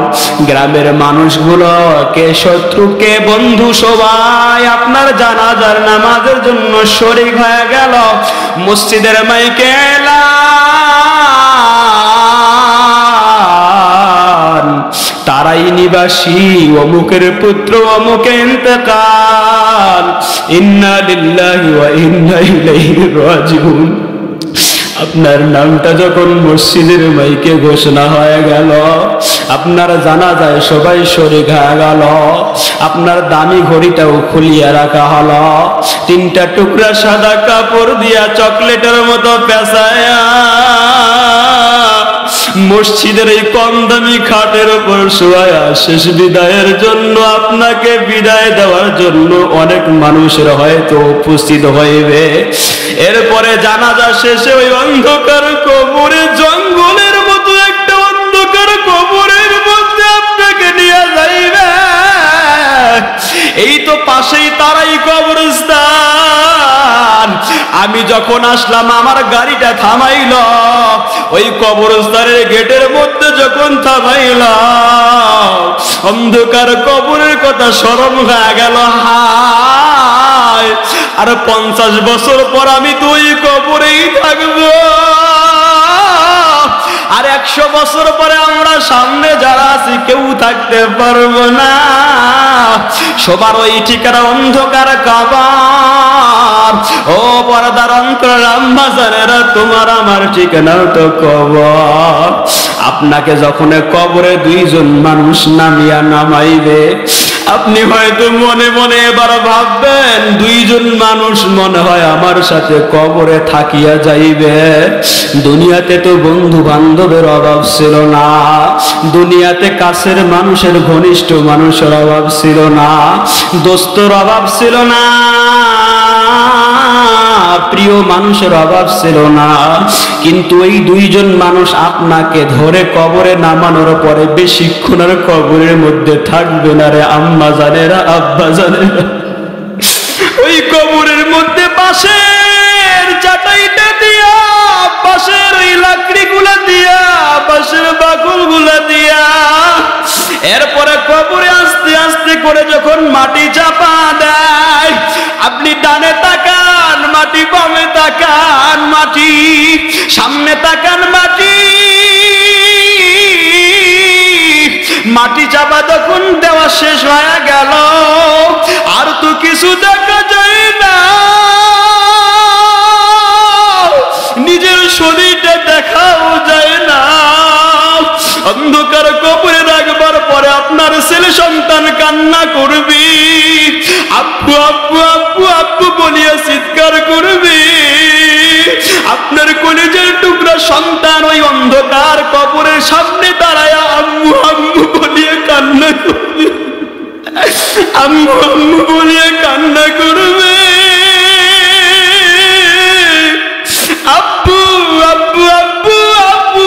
A: গ্রামের মানুষগুলো কে শত্রু কে বন্ধু সবাই আপনার জানাজার নামাজের জন্য শরীক হয়ে গেল। মসজিদের মাইকে এলান, তারাই নিবাসী অমুকের পুত্র অমুকে ইন্তেকাল, ইন্না লিল্লাহি ওয়া ইন্না ইলাইহি রাজিউন। আপনার নামটা যখন মসজিদের মাইকে ঘোষণা হয়ে গেল, আপনার জানাজায় সবাই শরীক হয়ে গেল। আপনার দামি ঘড়িটাও খুলিয়া রাখা হলো, তিনটা টুকরা সাদা কাপড় দিয়া চকলেটের মতো পেঁচায়া মসজিদের এই কম দামি খাটের উপর শোয়া শেষ বিদায়ের জন্য, আপনাকে বিদায় দেওয়ার জন্য অনেক মানুষের হয়তো উপস্থিত হইবে। এরপরে জানাজা শেষে ওই অন্ধকার কবরে, জঙ্গলের মতো একটা অন্ধকার কবরের মধ্যে আপনাকে নিয়ে যাইবে। এই তো পাশেই তারাই কবরস্থান। আমি যখন আসলাম আমার গাড়িটা থামাইল, ওই কবরস্থানের গেটের মধ্যে যখন থামাইল, অন্ধকার কবরের কথা স্মরণ হয়ে গেল। হায়, আর 50 বছর পর আমি তো ওই কবরেই থাকবো। আর 100 বছর পরে আমরা সামনে যারা আছি কেউ থাকতে পারবো না। সবার ওই ঠিকানা অন্ধকার কবর। ও পর্দার অন্তরের আম্মা জানেরা, তোমার আমার ঠিকানা তো কবর। আপনাকে যখন কবরে দুইজন মানুষ নামাইবে, আপনি হয়তো মনে মনে এবার ভাববেন, দুইজন মানুষ মনে হয় আমার সাথে কবরে থাকিয়া যাইবে। দুনিয়াতে তো বন্ধু বান্ধবের অভাব ছিল না, দুনিয়াতে কাছের মানুষের ঘনিষ্ঠ মানুষের অভাব ছিল না, দোস্তর অভাব ছিল না, প্রিয় মানুষের অভাব ছিল না। কিন্তু এই দুইজন মানুষ আপনাকে ধরে কবরে নামানোর পরে বেশিক্ষণ আর কবরের মধ্যে থাকবে না রে আম্মা জানেরা, আব্বা জানেরা। ওই কবরের মধ্যে বাঁশের চাটাইটা দিয়া, বাঁশের ওই লাকড়ি গুলা দিয়া, বাঁশের বাকুল গুলা দিয়া, এরপরে কবরে আস্তে আস্তে করে যখন মাটি চাপা দেয়, আপনি ডানে তাকান মাটি, বামে তাকান মাটি, সামনে তাকান মাটি, মাটি চাপা যখন দেওয়া শেষ হয়ে গেল, আর তো কিছু দেখা যায় না, নিজের শরীরটা দেখাও যায় না। অন্ধকার কবরে রাখবার পরে আপনার ছেলে সন্তান কান্না করবি, আব্বু আব্বু আব্বু আব্বু বলিয়া চিৎকার করবি। আপনার কলিজার টুকরা সন্তান ওই অন্ধকার কবরের সামনে দাঁড়ায়া আম্মু আম্মু বলিয়া কান্না করবে, আম্মু আম্মু বলিয়া কান্না করবে, আব্বু আব্বু আব্বু আব্বু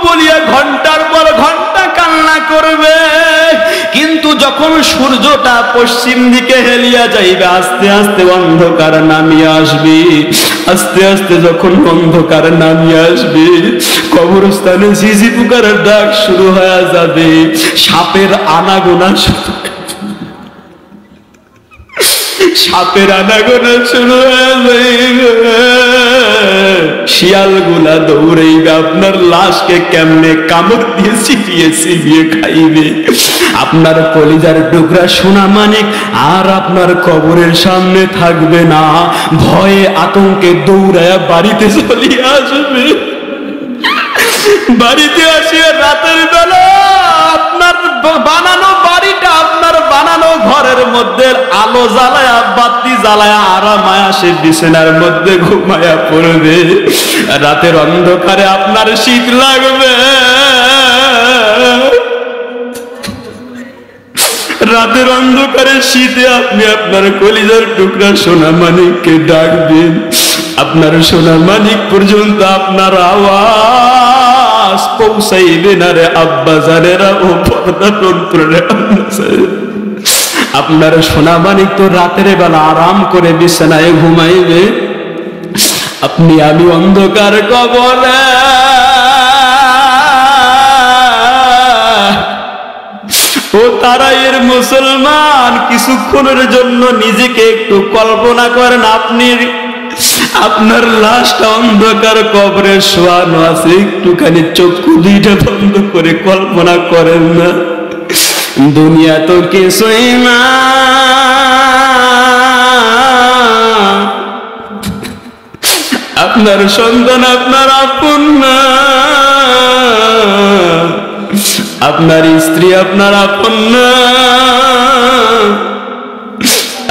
A: বলিয়া ঘন্টার পর ঘন্টা কান্না করবে। কিন্তু যখন সূর্যটা পশ্চিম দিকে হেলিয়া যাইবে, আস্তে আস্তে অন্ধকার নামিয়ে আসবে, আস্তে আস্তে যখন অন্ধকার নামিয়ে আসবে, কবরস্থানে ঝিঝি পোকার ডাক শুরু হয়ে যাবে, সাপের আনাগোনা সাপের আনাগোনা শুরু হয়ে যাইবে, শিয়ালগুলা দৌড়াইবে, আপনার লাশকে কেমনে কামড় দিয়ে চিপিয়ে চিপিয়ে খাইবে। আপনার কলিজার টুকরা সোনা মানিক আর আপনার কবরের সামনে থাকবে না, ভয়ে আতঙ্কে দৌড়ায়া বাড়িতে চলিয়ে আসবে। বাড়িতে আসিয়া রাতের বেলা আপনার বানানো বাড়িটা, আপনার বানানো ঘরের মধ্যে আলো জ্বালায়া, বাতি জ্বালায়া আরামায়া সে বিছানার মধ্যে ঘুমায়া পড়বে। রাতের অন্ধকারে আপনার শীত লাগবে, রাতের অন্ধকারে শীতে আপনি আপনার কলিজার টুকরা সোনা মানিককে ডাকবেন, আপনার সোনা মানিক পর্যন্ত আপনার আওয়াজ পৌঁছাইবে না রে আব্বা জানেরা, ও পর্দা তন্ত্রে আপনার সোনা মানিক তো রাতের বেলা আরাম করে বিছানায় ঘুমাইবে, আপনি আমি অন্ধকার কবরে। ও তারাইয়ের মুসলমান, কিছুক্ষণের জন্য নিজেকে একটু কল্পনা করেন, আপনি আপনার লাশটা অন্ধকার কবরে শোয়ানো আছে, একটুখানি চক্ষু দুইটা বন্ধ করে কল্পনা করেন না, দুনিয়া তো কিছুই না, আপনার সন্তান আপনার আপন না, আপনার স্ত্রী আপনার আপন না,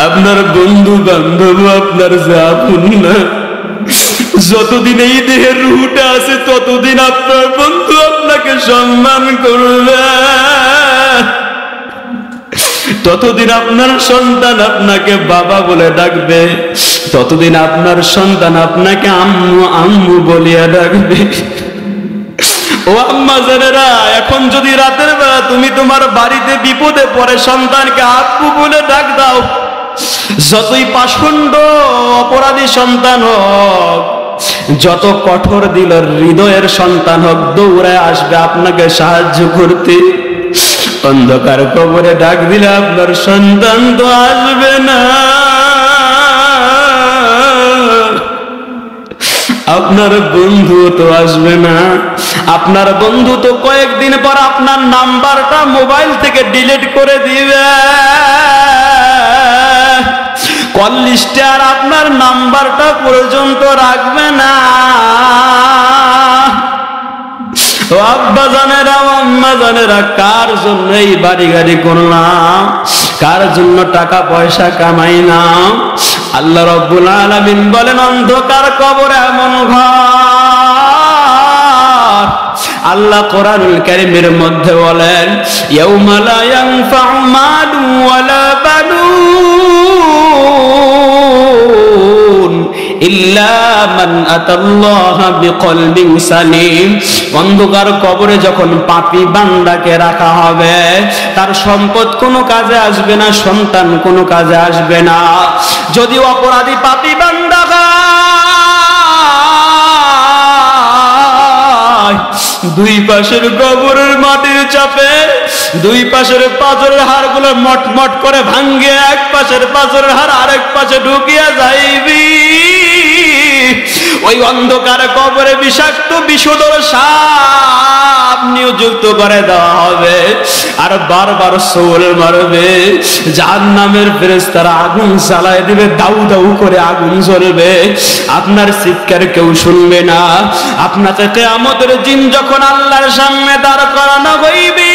A: আপনার বন্ধু বান্ধব আপনার যে আপন না। যতদিন এই দেহের রুহটা আছে ততদিন আপনার বন্ধু আপনাকে সম্মান করবে, ততদিন আপনার সন্তান আপনাকে বাবা বলে ডাকবে, ততদিন আপনার সন্তান আপনাকে আম্মু আম্মু বলিয়া ডাকবে। ও আম্মা জানেরা, এখন যদি রাতের বেলা তুমি তোমার বাড়িতে বিপদে পড়ে সন্তানকে আব্বু বলে ডাক দাও, যতই পাষণ্ড অপরাধী সন্তান হোক, যত কঠোর দিলের হৃদয়ের সন্তান হোক, দৌড়ায় আসবে আপনাকে সাহায্য করতে। অন্ধকার কবরে ডাক দিলে আপনার সন্তান তো আসবে না, আপনার বন্ধু তো আসবে না, আপনার বন্ধু তো কয়েকদিন পর আপনার নাম্বারটা মোবাইল থেকে ডিলিট করে দিবে। কল লিস্টে আর আপনার নাম্বারটা পর্যন্ত রাখবে না। ও আব্বা জানেরা, আম্মা জানেরা, কার জন্য এই বাড়ি গাড়ি করলাম, কার জন্য টাকা পয়সা কামাইলাম? আল্লাহ রাব্বুল আলামিন বলেন অন্ধকার কবর এমন ঘর, আল্লাহ কোরআনুল কারীমের মধ্যে বলেন ইয়াউমা লা ইয়ানফাউ মালু ওয়ালা বানুন ইল্লা মান আতাল্লাহা বিকলবিন সালিম। অন্ধকার কবরে যখন পাপী বান্দাকে রাখা হবে, তার সম্পদ কোনো কাজে আসবে না, সন্তান কোনো কাজে আসবে না। যদি অপরাধী পাপী বান্দা দুই পাশের কবরের মাটির চাপে দুই পাশের পাথরের হাড়গুলো মটমট করে ভাঙ্গে এক পাশের পাথরের হাড় আরেক পাশে ঢুকিয়া যাইবি। ওই অন্ধকার কবরে বিষাক্ত বিষধর সাপ নিযুক্ত করে দেওয়া হবে, আর বারবার সোল মারবে। জাহান্নামের ফেরেশতারা আগুন জ্বালায় দিবে, দাউ দাউ করে আগুন জ্বলবে। আপনার চিৎকার কেউ শুনবে না। আপনাকে কিয়ামতের দিন যখন আল্লাহর সামনে দাঁড় করানো হইবে,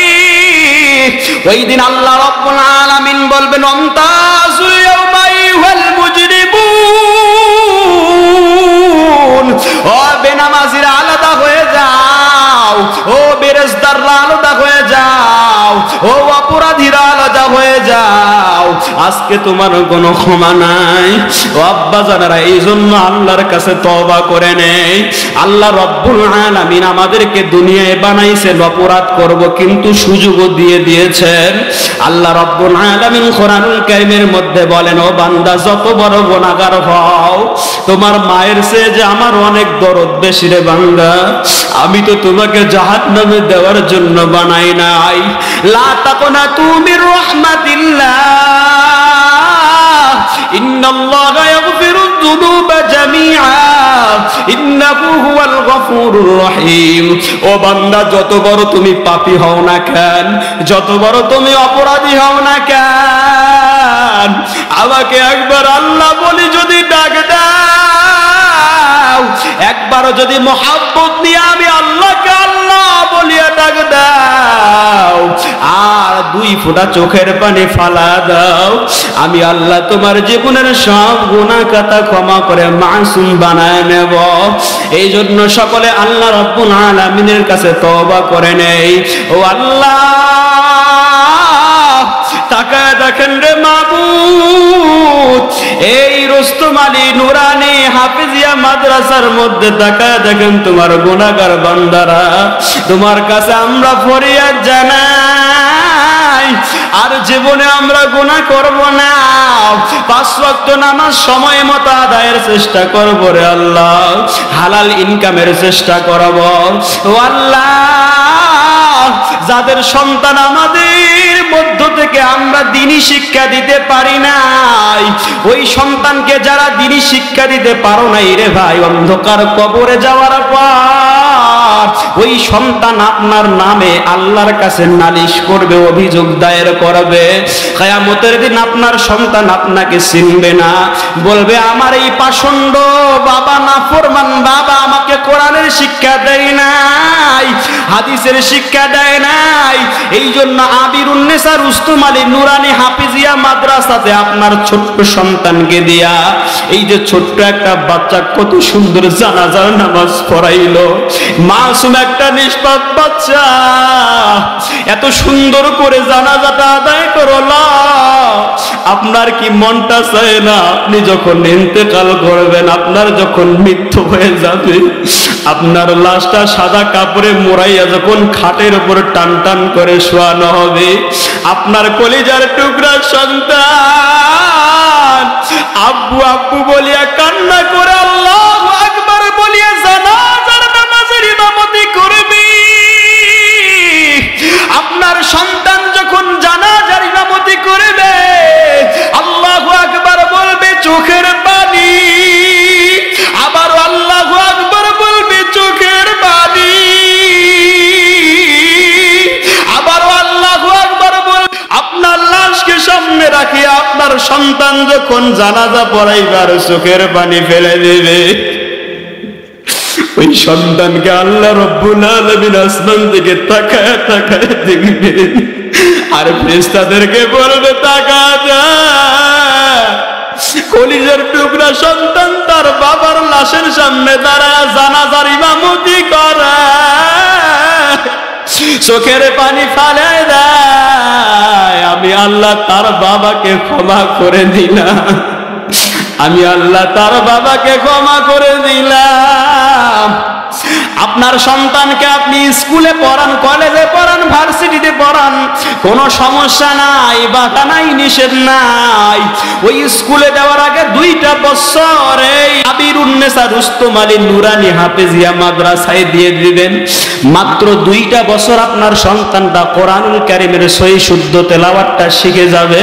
A: ওই দিন আল্লাহ রাব্বুল আলামিন বলবেন অন্তাসুল ইয়াউমা আইয়ুহাল মুজরিমুন, ও বেনামাজিরা আলাদা হয়ে যাও, ও বেরেজদাররা আলাদা হয়ে যাও, ও অপরাধীরা আলাদা হয়ে যাও, আজকে তোমার কোনো ক্ষমা নাই। ও আব্বা জানেরা, এই জন্য আল্লাহর কাছে তওবা করে নেই। আল্লাহ রাব্বুল আলামিন আমাদেরকে দুনিয়ায় বানাইছেন অপরাধ করব, কিন্তু সুযোগও দিয়ে দিয়েছেন। আল্লাহ রাব্বুল আলামিন কোরআনুল কারীমের মধ্যে বলেন ও বান্দা, যত বড় গুনাহগার হও, তোমার মায়ের চেয়ে যে আমার অনেক দরদ বেশি রে বান্দা। আমি তো তোমাকে জাহান্নামে দেওয়ার জন্য বানাই নাই। লা তাকুনাতু মির রাহমাতিল্লাহ, ইন্নাল্লাহা ইয়াগফিরুয যুনুবা জামিআ, ইন্নাহু হুয়াল গফুরুর রহিম। ও বান্দা, যত বড় তুমি পাপী হও না কেন, যত বড় তুমি অপরাধী হও না কেন, আমাকে একবার আল্লাহ বলি যদি ডাক দাও, একবারও যদি মোহাব্বত নিয়ে আমি আল্লাহকে আল্লাহ বলিয়া ডাক দাও, আর দুই ফোঁটা চোখের পানি ফালা দাও, আমি আল্লাহ তোমার জীবনের সব গুনাহ খাতা ক্ষমা করে মাসুম বানায় নেব। এই জন্য সকলে আল্লাহ রাব্বুল আলামিনের কাছে তওবা করে নেই। ও আল্লাহ, তাকায় দেখেন রে মাবুদ, এই রুস্তম আলী নুরানি হাফিজিয়া মাদ্রাসার মধ্যে তাকায় দেখেন তোমার গুনাহগার বান্দারা। তোমার কাছে আমরা ফরিয়াদ জানাই, আর জীবনে আমরা গুনাহ করব না। 5 ওয়াক্ত নামাজ সময় মতো আদায়ের চেষ্টা করব রে আল্লাহ, হালাল ইনকামের চেষ্টা করব। ও আল্লাহ, যাদের সন্তান আমাদের মধ্য থেকে আমরা দ্বীনি শিক্ষা দিতে পারি নাই, ওই সন্তানকে যারা দ্বীনি শিক্ষা দিতে পারো নাই রে ভাই, অন্ধকার কবরে যাওয়ার পর ওই সন্তান আপনার নামে আল্লাহর কাছে নালিশ করবে, অভিযোগ দায়ের করবে। কিয়ামতের দিন আপনার সন্তান আপনাকে চিনবে না, বলবে আমার এই পাষণ্ড বাবা, নাফরমান বাবা আমাকে কোরআনের শিক্ষা দেয় নাই, হাদিসের শিক্ষা দেয় নাই। এই জন্য আবিরুন নেসা রুস্তম আলী নুরানি হাফিজিয়া মাদ্রাসাতে আপনার ছোট্ট সন্তানকে দিয়া, এই যে ছোট্ট একটা বাচ্চা কত সুন্দর জানাজার নামাজ পড়াইলো, মাসুম একটা নিষ্পাপ বাচ্চা এত সুন্দর করে জানাজাটা আদায় করলো। আপনার কি মনটা চায় না আপনি যখন ইন্তেকাল করবেন, আপনার যখন মৃত্যু হয়ে যাবে, আপনার লাশটা সাদা কাপড়ে মোড়াইয়া যখন খাটের উপর টান টান করে শোয়ানো হবে, আপনার কলিজার টুকরা সন্তান আব্বু আব্বু বলিয়া কান্না করে আল্লাহু আকবার বলিয়া জানাজার নামাজের ইমামতি করবে। আপনার সন্তান যখন জানাজার ইমামতি করবে, আল্লাহু আকবার বলবে চোখের পানি, আবার আল্লাহু আকবার বলবে চোখের পানি, আবার আল্লাহু আকবার বলবে। আপনার লাশকে সামনে রাখিয়া আপনার সন্তান যখন জানাজা পড়াইবার চোখের পানি ফেলে দেবে, ওই সন্তানকে আল্লাহ রব্বুল আলামিন আসমান থেকে তাকায় তাকায় দেখবেন, আর ফেরেশতাদেরকে বলবে তাকা যা। কলিজার টুকরা সন্তান তার বাবার লাশের সামনে দাঁড়ায় জানাজার ইমামতি করে, চোখের পানি ফেলে দেয়, আমি আল্লাহ তার বাবাকে ক্ষমা করে দিলাম, আমি আল্লাহ তার বাবাকে ক্ষমা করে দিলাম। আপনার সন্তানকে আপনি স্কুলে পড়ান, কলেজে পড়ান, ভার্সিটিতে পড়ান, কোনো সমস্যা নাই, বাধা নাই, নিষেধ নাই। ওই স্কুলে যাওয়ার আগে 2টা বছর এই আবিরুন্নেসা রুস্তম আলী নুরানি হাফেজিয়া মাদ্রাসায় দিয়ে দিবেন। মাত্র 2টা বছর আপনার সন্তানটা কোরআনুল কারীমের সহি শুদ্ধ তেলাওয়াতটা শিখে যাবে।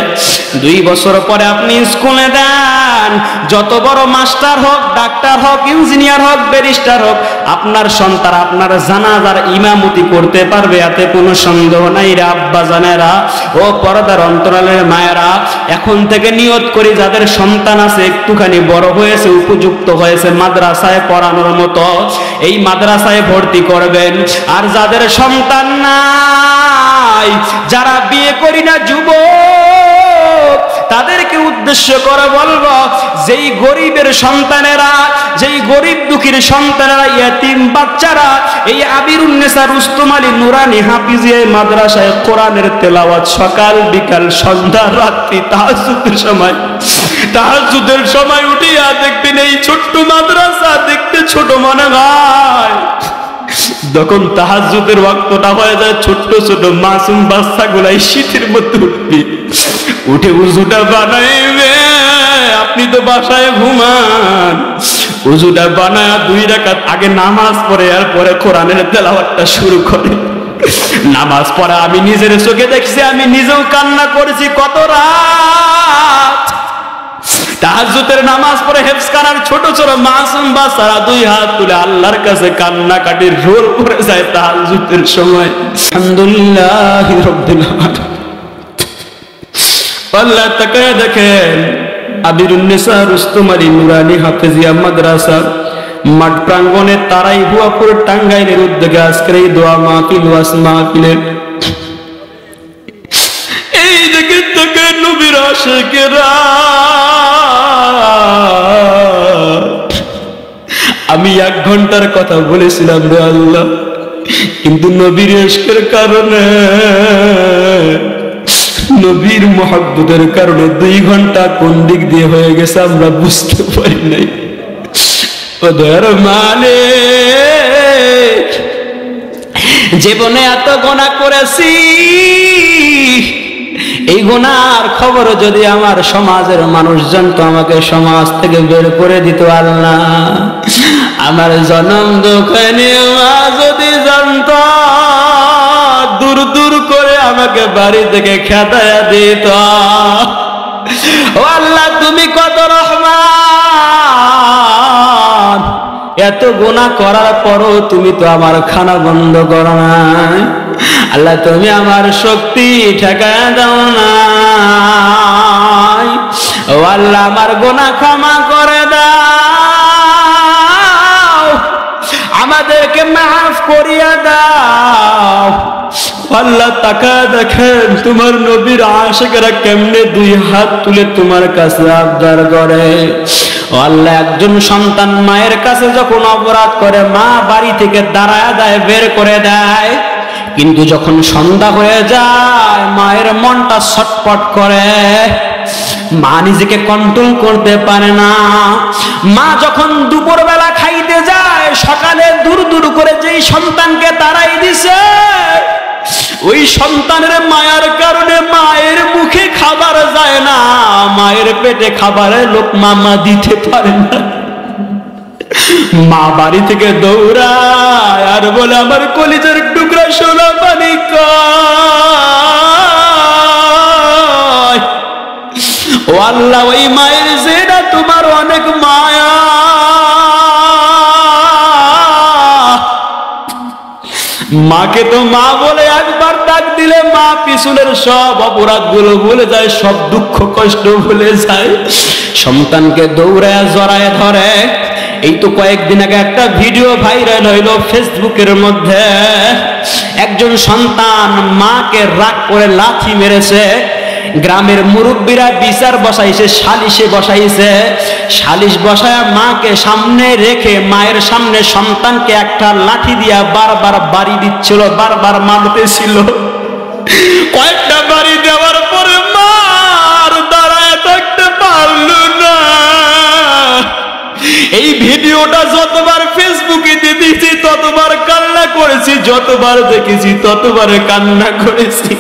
A: 2 বছর পরে আপনি স্কুলে দেন, যত বড় মাস্টার হোক, ডাক্তার হোক, ইঞ্জিনিয়ার হোক, ব্যারিস্টার হোক, আপনার সন্তান আপনার জানাজার ইমামতি করতে পারবে, এতে কোনো সন্দেহ নাই রে আব্বা জানেরা ও পর্দার অন্তরালের মায়েরা। এখন থেকে নিয়ত করি, যাদের সন্তান আছে একটুখানি বড় হয়েছে, উপযুক্ত হয়েছে মাদ্রাসায় পড়ানোর মতো, এই মাদ্রাসায় ভর্তি করবেন। আর যাদের সন্তান নাই, যারা বিয়ে করি না যুবক, তাদেরকে উদ্দেশ্য করে বলবো, যেই গরিবের সন্তানেরা, যেই গরিব দুঃখীর সন্তানেরা, ইয়াতিম বাচ্চারা এই আবিরুন্নেসা রুস্তম আলী নুরানি হাফিজিয়া মাদ্রাসায় কোরআনের তেলাওয়াত সকাল বিকাল সন্ধ্যা রাত্রি তাহাজ্জুদের সময় উঠিয়া দেখবেন, এই ছোট্ট মাদ্রাসা দেখতে ছোট মনে হয়, যখন তাহাজ্জুদের ওয়াক্তটা হয়ে যায়, ছোট্ট ছোট মাসুম বাচ্চাগুলাই শীতের মধ্যে উঠবে, উঠে উজুটা বানাইবে। আপনি তো বাসায় ঘুমান, উজুটা বানায় 2 রাকাত আগে নামাজ পড়ে, আর পরে কোরআনের তেলাওয়াতটা শুরু করে। নামাজ পড়া আমি নিজের চোখে দেখছি, আমি নিজেও কান্না করেছি কত রাত। তাহাজ্জুদের নামাজ পড়ে হেফজখানার ছোট ছোট মাসুম বাচ্চারা 2 হাত তুলে আল্লাহর কাছে কান্নাকাটির রোল করে যায় তাহাজ্জুদের সময়। আলহামদুলিল্লাহি রাব্বিল আলামিন। আল্লাহ তাকায় দেখেন, আবিরুন্নেসা রুস্তম আলী নুরানি হাফেজিয়া মাদ্রাসা মাঠ প্রাঙ্গণে তারাই হুয়াপুর টাঙ্গাইলের উদ্যোগে আজকের এই দোয়া মাহফিল, ওয়াজ মাহফিলের এই দেখে থেকে নবীর আশিকেরা, আমি 1 ঘন্টার কথা বলেছিলাম রে আল্লাহ, কিন্তু নবীর ইশকের কারণে, নবীর মহব্বতের কারণে 2 ঘন্টা কোন দিক দিয়ে হয়ে গেছে আমরা বুঝতে পারি নাই। ওদের মানে জীবনে এত গুনাহ করেছি, এই গুনার খবর যদি আমার সমাজের মানুষ জানতো, আমাকে সমাজ থেকে বের করে দিত আল্লাহ। আমার জনম দুঃখে মা যদি জানতো, দূর দূর করে আমাকে বাড়ি থেকে খেদায়া দিত। ও আল্লাহ, তুমি কত রহমান, এত গুনাহ করার পরও তুমি তো আমার খানা বন্ধ করো নাই। আল্লাহ, তুমি আমার শক্তি ঠেকায় দাও না। ও আল্লাহ, আমার গুনাহ ক্ষমা করে দাও, আমাদেরকে মাফ করিয়া দাও। আল্লাহ তাকায় দেখেন, তোমার নবীর আশিকেরা কেমনে 2 হাত তুলে তোমার কাছে আবদার করে। আল্লাহ, একজন সন্তান মায়ের কাছে যখন অপরাধ করে, মা বাড়ি থেকে দাঁড়ায় দেয়, বের করে দেয়, কিন্তু যখন সন্ধ্যা হয়ে যায় মায়ের মনটা ছটফট করে, মা নিজেকে কন্ট্রোল করতে পারে না। মা যখন দুপুরবেলা খাইতে যায়, সকালে দূর দূর করে যেই সন্তানকে তাড়াই দিছে, ওই সন্তানের মায়ের কারণে মায়ের মুখে খাবার যায় না, মায়ের পেটে খাবারের লোকমা মা দিতে পারে না। মা বাড়ি থেকে দৌড়ায় আর বলে, আমার কলিজার টুকরা সোনা পানি কই। ও আল্লাহ, ওই মায়ের যেটা তোমার অনেক মায়া, মাকে তো মা বলে একবার ডাক দিলে দিলে মা পিছনের সব অপরাধগুলো ভুলে যায়, সব দুঃখ কষ্ট ভুলে যায়, সন্তানকে দৌড়ায় জড়ায় ধরে। এই তো কয়েকদিন আগে একটা ভিডিও ভাইরাল হইল ফেসবুকের মধ্যে, একজন সন্তান মাকে রাগ করে লাথি মেরেছে। গ্রামের মুরব্বীরা বিচার বসাইছে, সালিশে বসাইছে, সালিশ বসায় মাকে সামনে রেখে মায়ের সামনে সন্তানকে একটা লাঠি দিয়া বারবার বাড়ি দিচ্ছিল, বারবার মারতেছিল। কয়েকটা বাড়ি দেওয়ার পরে মার দাঁড়ায় থাকতে পারল না। এই ভিডিওটা যতবার ফেসবুকে দিয়েছি ততবার কান্না করেছি, যতবার দেখেছি ততবার কান্না করেছি।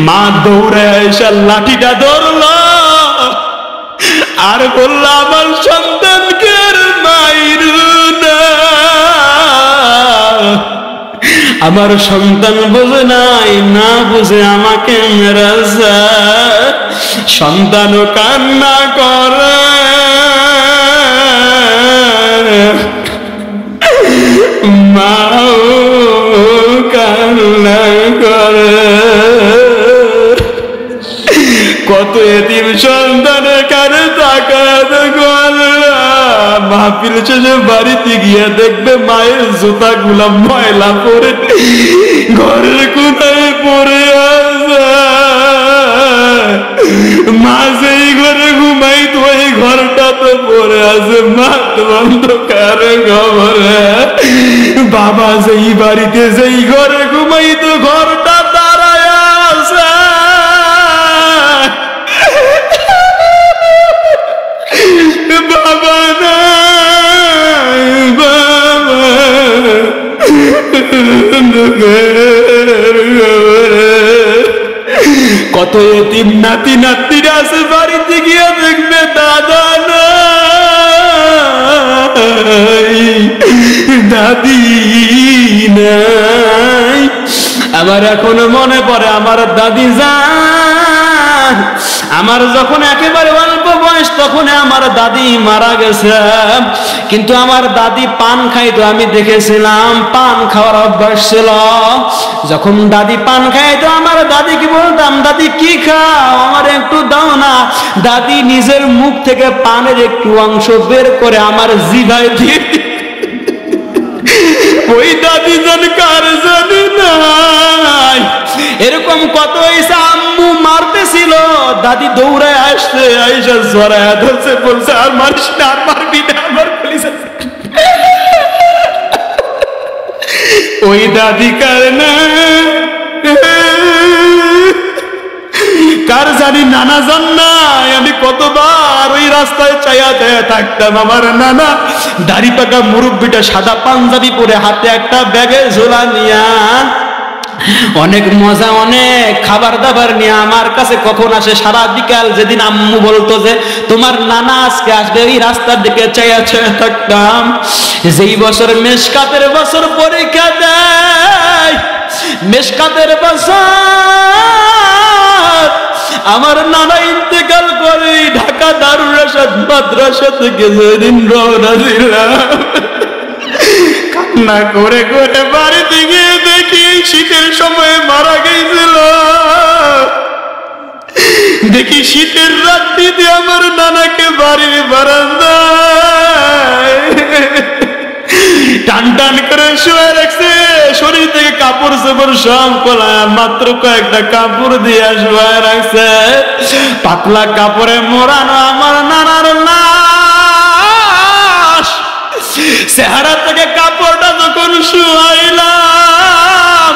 A: মা দৌড়ে এসে লাঠিটা ধরল আর বলল, আমার সন্তানকে আর মাইরু না। আমার সন্তান বোঝে নাই, না বুঝে আমাকে মেরেছে। সন্তানও কান্না করে, মাও কান্না করে। কত এতিম সন্তানের কানে তাকায় দেখো, মাহফিল শেষে বাড়িতে গিয়ে দেখবে মায়ের জুতা গুলা ময়লা পরে ঘরের কোথায় পড়ে আছে। মা যেই ঘরে ঘুমাইতো ওই ঘরটা তো পড়ে আছে মাঠ অন্ধকার খবরে। বাবা যেই বাড়িতে যেই ঘরে ঘুমাইতো ঘরটা দাঁড়ায় আছে। বাবা নাই, বাবা কত এতিম নাতি নাতিরা আছে, বাড়িতে গিয়ে দেখবে দাদা নাই, দাদি নাই। আমার এখনো মনে পড়ে আমার দাদি যান, আমার যখন একেবারে অল্প বয়স তখন আমার দাদি মারা গেছে। কিন্তু আমার দাদি পান খাইতো, আমি দেখেছিলাম পান খাওয়ার অভ্যাস ছিল। যখন দাদি পান খাইতো আমার দাদিকে বলতাম, দাদি কি খাও, আমার একটু দাও না। দাদি নিজের মুখ থেকে পানের একটু অংশ বের করে আমার জিভায় দিয়ে, ওই দাদি যেন কার জানি নাই। এরকম কত হয়েছে, আম্মু মারতেছিল, দাদি দৌড়ায় আসছে, আইসা জড়ায় ধরছে, বলছে আর মারিস না, আর মারবি না, আমার পুলিশ। ওই দাদি কার না, কার জানি নানা জান নাই। আমি কতবার ওই রাস্তায় চাইয়া চাইয়া থাকতাম, আমার নানা দাড়ি পাকা মুরব্বিটা সাদা পাঞ্জাবি পরে হাতে একটা ব্যাগে ঝোলা নিয়া অনেক মজা অনেক খাবার দাবার নিয়ে আমার কাছে কখন আসে সারা বিকাল। যেদিন আম্মু বলতো যে তোমার নানা আজকে আসবে, ওই রাস্তার দিকে চাইয়া চাইয়া থাকতাম। যেই বছর মেশকাতের বছর পরীক্ষা দেয়, মেশকাতের বছর আমার নানা ইন্তেকাল করে ঢাকা দারুল রাশেদ মাদ্রাসা থেকে যেদিন রওনা দিলাম, কান্না করে করে বাড়িতে গিয়ে দেখি শীতের সময় মারা গেছিল। দেখি শীতের রাত্রিতে আমার নানাকে বাড়ির বারান্দায় টান টান করে শুয়ে রাখছে, শরীর থেকে কাপড় চোপড় সব খোলা, মাত্র কয়েকটা কাপড় দিয়ে শুয়ে রাখছে। পাতলা কাপড়ে মোড়ানো আমার নানার লাশ। চেহারা থেকে কাপড়টা যখন শুয়াইলাম,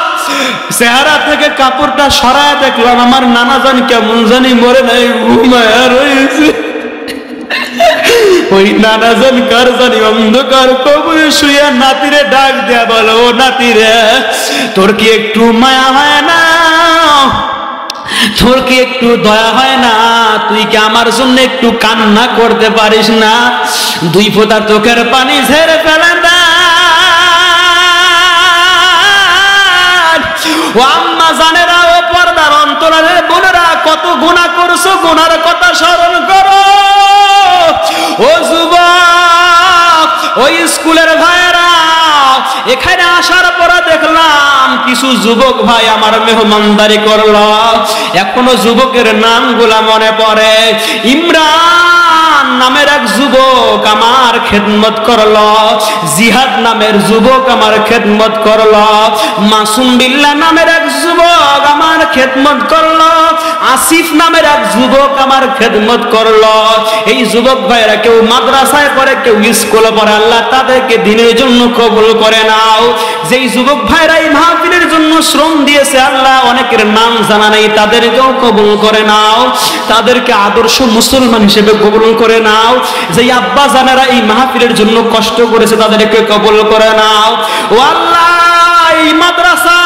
A: চেহারা থেকে কাপড়টা সরায় দেখলাম আমার নানা জানি কেমন জানি মরে নাই, ঘুমায়া রয়েছে। ওই নানা জান কার জানি অন্ধকার কবরে শুয়ে নাতিরে ডাক দেয়া বলো, ও নাতিরে তোর কি একটু মায়া হয় না, তোর কি একটু দয়া হয় না, তুই কি আমার জন্য একটু কান্না করতে পারিস না? দুই ফোঁটা চোখের পানি ঝেড়ে ফেলে না। ও আম্মা জানেরা, ও পর্দার অন্তরালের বোনেরা, কত গুনাহ করছো, গুনার কথা স্মরণ করো। ও যুবক, ওই স্কুলের ভাইয়েরা, এখানে আসার পরে দেখলাম কিছু যুবক ভাই আমার মেহমানদারি করলো, এখনো যুবকের নামগুলা মনে পড়ে। ইমরান নামের এক যুবক আমার খেদমত করলো, জিহাদ নামের যুবক আমার খেদমত করলো, মাসুম বিল্লাহ নামের এক যুবক আমার খেদমত করলো, আসিফ নামের এক যুবক আমার খেদমত করলো। এই যুবক ভাইরা কেউ মাদ্রাসায় পড়ে, কেউ স্কুলে পড়ে, আল্লাহ তাদেরকে দিনের জন্য কবুল করে নাও। যেই যুবক ভাইরা এই মাহফিলের জন্য শ্রম দিয়েছে, আল্লাহ অনেকের নাম জানা নেই, তাদেরকেও কবুল করে নাও, তাদেরকে আদর্শ মুসলমান হিসেবে কবুল করে নাও। যেই আব্বা জানেরা এই মাহফিলের জন্য কষ্ট করেছে, তাদেরকে কবুল করে নাও। ও আল্লাহ, এই মাদ্রাসা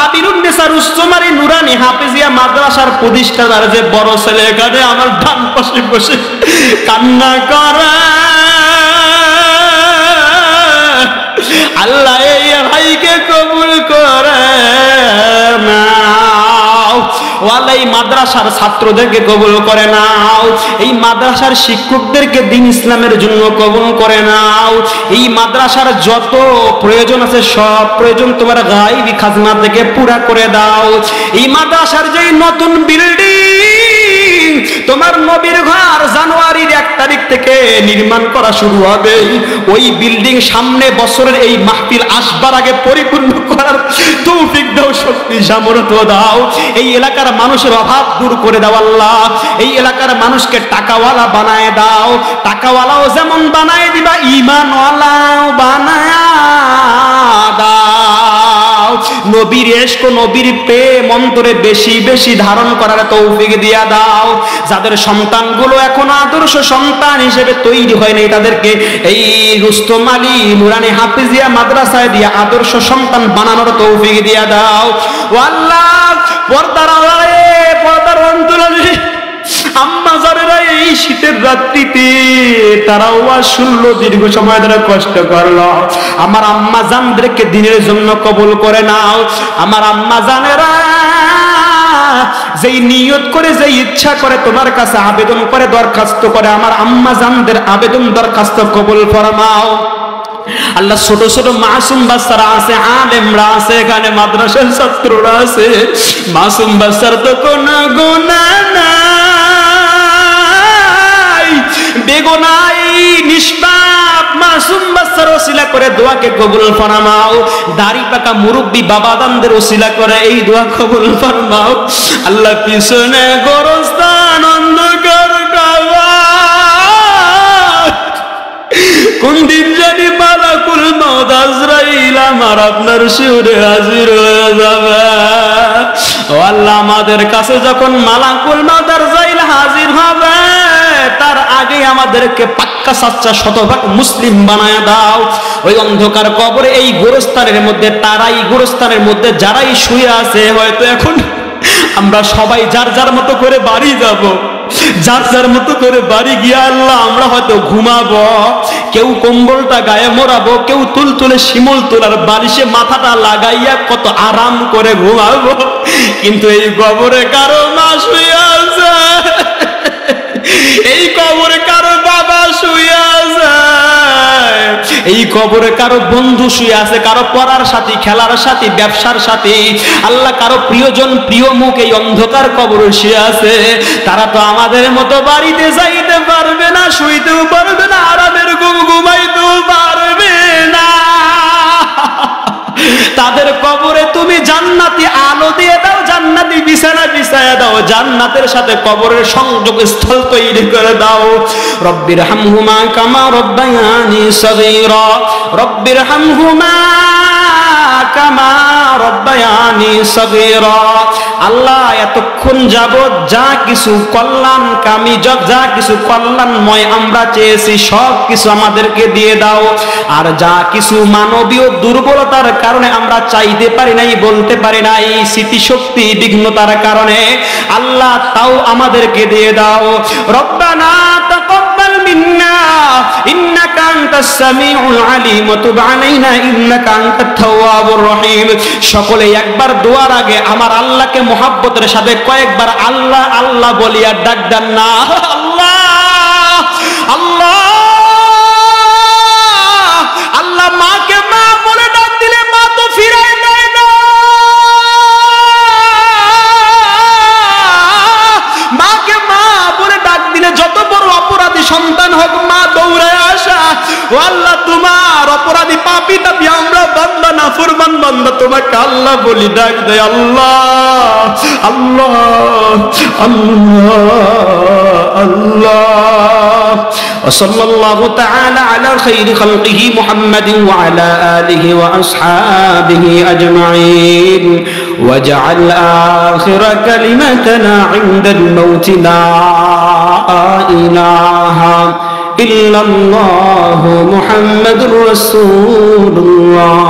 A: আবিরুন্নেসা রুস্তমারি নুরানি হাফেজিয়া মাদ্রাসার প্রতিষ্ঠাতার যে বড় ছেলে এখানে আমার ডান পাশে বসে কান্না করে, আল্লাহ এই ভাইকে কবুল করে নাও। ওয়াল্লাহ এই মাদ্রাসার ছাত্রদেরকে কবুল করে নাও, এই মাদ্রাসার শিক্ষকদেরকে দ্বীন ইসলামের জন্য কবুল করে নাও। এই মাদ্রাসার যত প্রয়োজন আছে সব প্রয়োজন তোমার গায়বী খাজনা থেকে পুরা করে দাও। এই মাদ্রাসার যে নতুন বিল্ডিং, তোমার নবীর ঘর জানুয়ারির 1 তারিখ থেকে নির্মাণ করা শুরু হবে, ওই বিল্ডিং সামনে বছরের এই মাহফিল আসবার আগে পরিপূর্ণ করার তৌফিক দাও, শক্তি সামর্থ্য দাও। এই এলাকার মানুষের অভাব দূর করে দাও আল্লাহ। এই এলাকার মানুষকে টাকাওয়ালা বানায় দাও, টাকাওয়ালাও যেমন বানায় দিবা, ঈমানওয়ালাও বানায় দাও। নবীর ইশক, নবীর প্রেম অন্তরে বেশি বেশি ধারণ করার তৌফিক দিয়া দাও। যাদের সন্তানগুলো এখনো আদর্শ সন্তান হিসেবে তৈরি হয়নি, তাদেরকে এই রুস্তম আলী নুরানি হাফিজিয়া মাদ্রাসায় দিয়া আদর্শ সন্তান বানানোর তৌফিক দিয়া দাও। ও আল্লাহ, পর্দার অন্তরালে আম্মা যারা এই শীতের রাত্রিতে তারাও শুনলো, দীর্ঘ সময় ধরে কষ্ট করলো, আমার আম্মা জানদেরকে দিনের জন্য কবুল করে নাও। আমার আম্মা জানেরা যেই নিয়ত করে, যেই ইচ্ছা করে তোমার কাছে আবেদন করে, দরখাস্ত করে, আমার আম্মা জানদের আবেদন দরখাস্ত কবুল ফরমাও। আল্লাহ, ছোট ছোট মাসুম বাচ্চারা আছে, আলেমরা আছে, এখানে মাদ্রাসার ছাত্ররা আছে, মাসুম বাচ্চার তো কোনো গুনাহ নাই, বেগুনাহ নিষ্পাপ মাসুম বাচ্চার ওসিলা করে দোয়াকে কবুল ফরমাও। দাড়ি পাকা মুরব্বী বাবাদানদের ওসিলা করে এই দোয়া কবুল ফরমাও। আল্লাহ, পিছনে গোরস্থান অন্ধকার কোন দিন জানি মালাকুল মউত আজরাইল আমার আপনার শিউরে হাজির হয়ে যাবে। ও আল্লাহ, আমাদের কাছে যখন মালাকুল মউত আজরাইল হাজির হবে, তার আগে আমাদেরকে পাক্কা সাচ্চা শতভাগ মুসলিম বানায় দাও। ওই অন্ধকার কবরে এই গোরস্থানের মধ্যে, তারাই গোরস্থানের মধ্যে যারাই শুয়ে আছে, হয়তো এখন আমরা সবাই যার যার মতো করে বাড়ি যাব, যার যার মতো করে বাড়ি গিয়া আল্লাহ আমরা হয়তো ঘুমাবো, কেউ কম্বলটা গায়ে মোড়াবো, কেউ তুলতুলে শিমুল তোলার বালিশে মাথাটা লাগাইয়া কত আরাম করে ঘুমাবো। কিন্তু এই কবরে কারো মা শুয়ে আছে, এই কবরে কারো বাবা শুয়ে আছে, এই কবরে কারো বন্ধু শুয়ে আছে, কারো পড়ার সাথী, খেলার সাথী, ব্যবসার সাথী, আল্লাহ কারো প্রিয়জন, প্রিয় মুখ এই অন্ধকার কবরে শুয়ে আছে। তারা তো আমাদের মতো বাড়িতে যাইতে পারবে না, শুইতেও পারবে না, আরামের ঘুম ঘুমাইতেও পারবে না। তাদের কবরে তুমি জান্নাতি আলো দিয়ে দাও, জান্নাতি বিছানা বিছায়া দাও, জান্নাতের সাথে কবরের সংযোগ স্থল তৈরি করে দাও। রব্বির হামহুমা কামা রব্বায়ানি সগীরা, রব্বির হামহুমা কামা রব্বায়ানি সগীরা। আল্লাহ, এতক্ষণ যাবত যা কিছু কল্যাণকামী, যা কিছু কল্যাণময় আমরা চেয়েছি সব কিছু আমাদেরকে দিয়ে দাও। আর যা কিছু মানবীয় দুর্বলতার কারণে আমরা চাইতে পারি নাই, বলতে পারি নাই, স্মৃতিশক্তি বিঘ্নতার কারণে আল্লাহ তাও আমাদেরকে দিয়ে দাও। রব্বানা তাকাব্বাল মিন্না ইন্নাকা আনতাস সামিউল আলিম ওয়া তুব আলাইনা ইন্নাকা আনতাত তাওয়াবুর রহিম। সকলে একবার দোয়ার আগে আমার আল্লাহকে মুহাব্বতের সাথে কয়েকবার আল্লাহ আল্লাহ বলিয়া ডাক দেন না। আল্লাহ আল্লাহ আল্লাহ। মাকে মা বলে ডাক দিলে মা তো ফিরাই দেয় না। পাপী দাবি আমরা বান্দা নাফরমান বান্দা তোমাকে আল্লাহ বলি ডাক দেয় আল্লাহ আল্লাহ আল্লাহ আল্লাহ ওয়াসাল্লাল্লাহু তাআলা আলা খাইরি খালকিহি মুহাম্মাদিন ওয়া আলা আলিহি ওয়া আসহাবিহি আজমাইন ওয়াজআল আখিরা কালিমাতানা ইনদাল মাউত লা ইলাহা ইল্লাল্লাহু মুহাম্মাদুর রাসূলুল্লাহ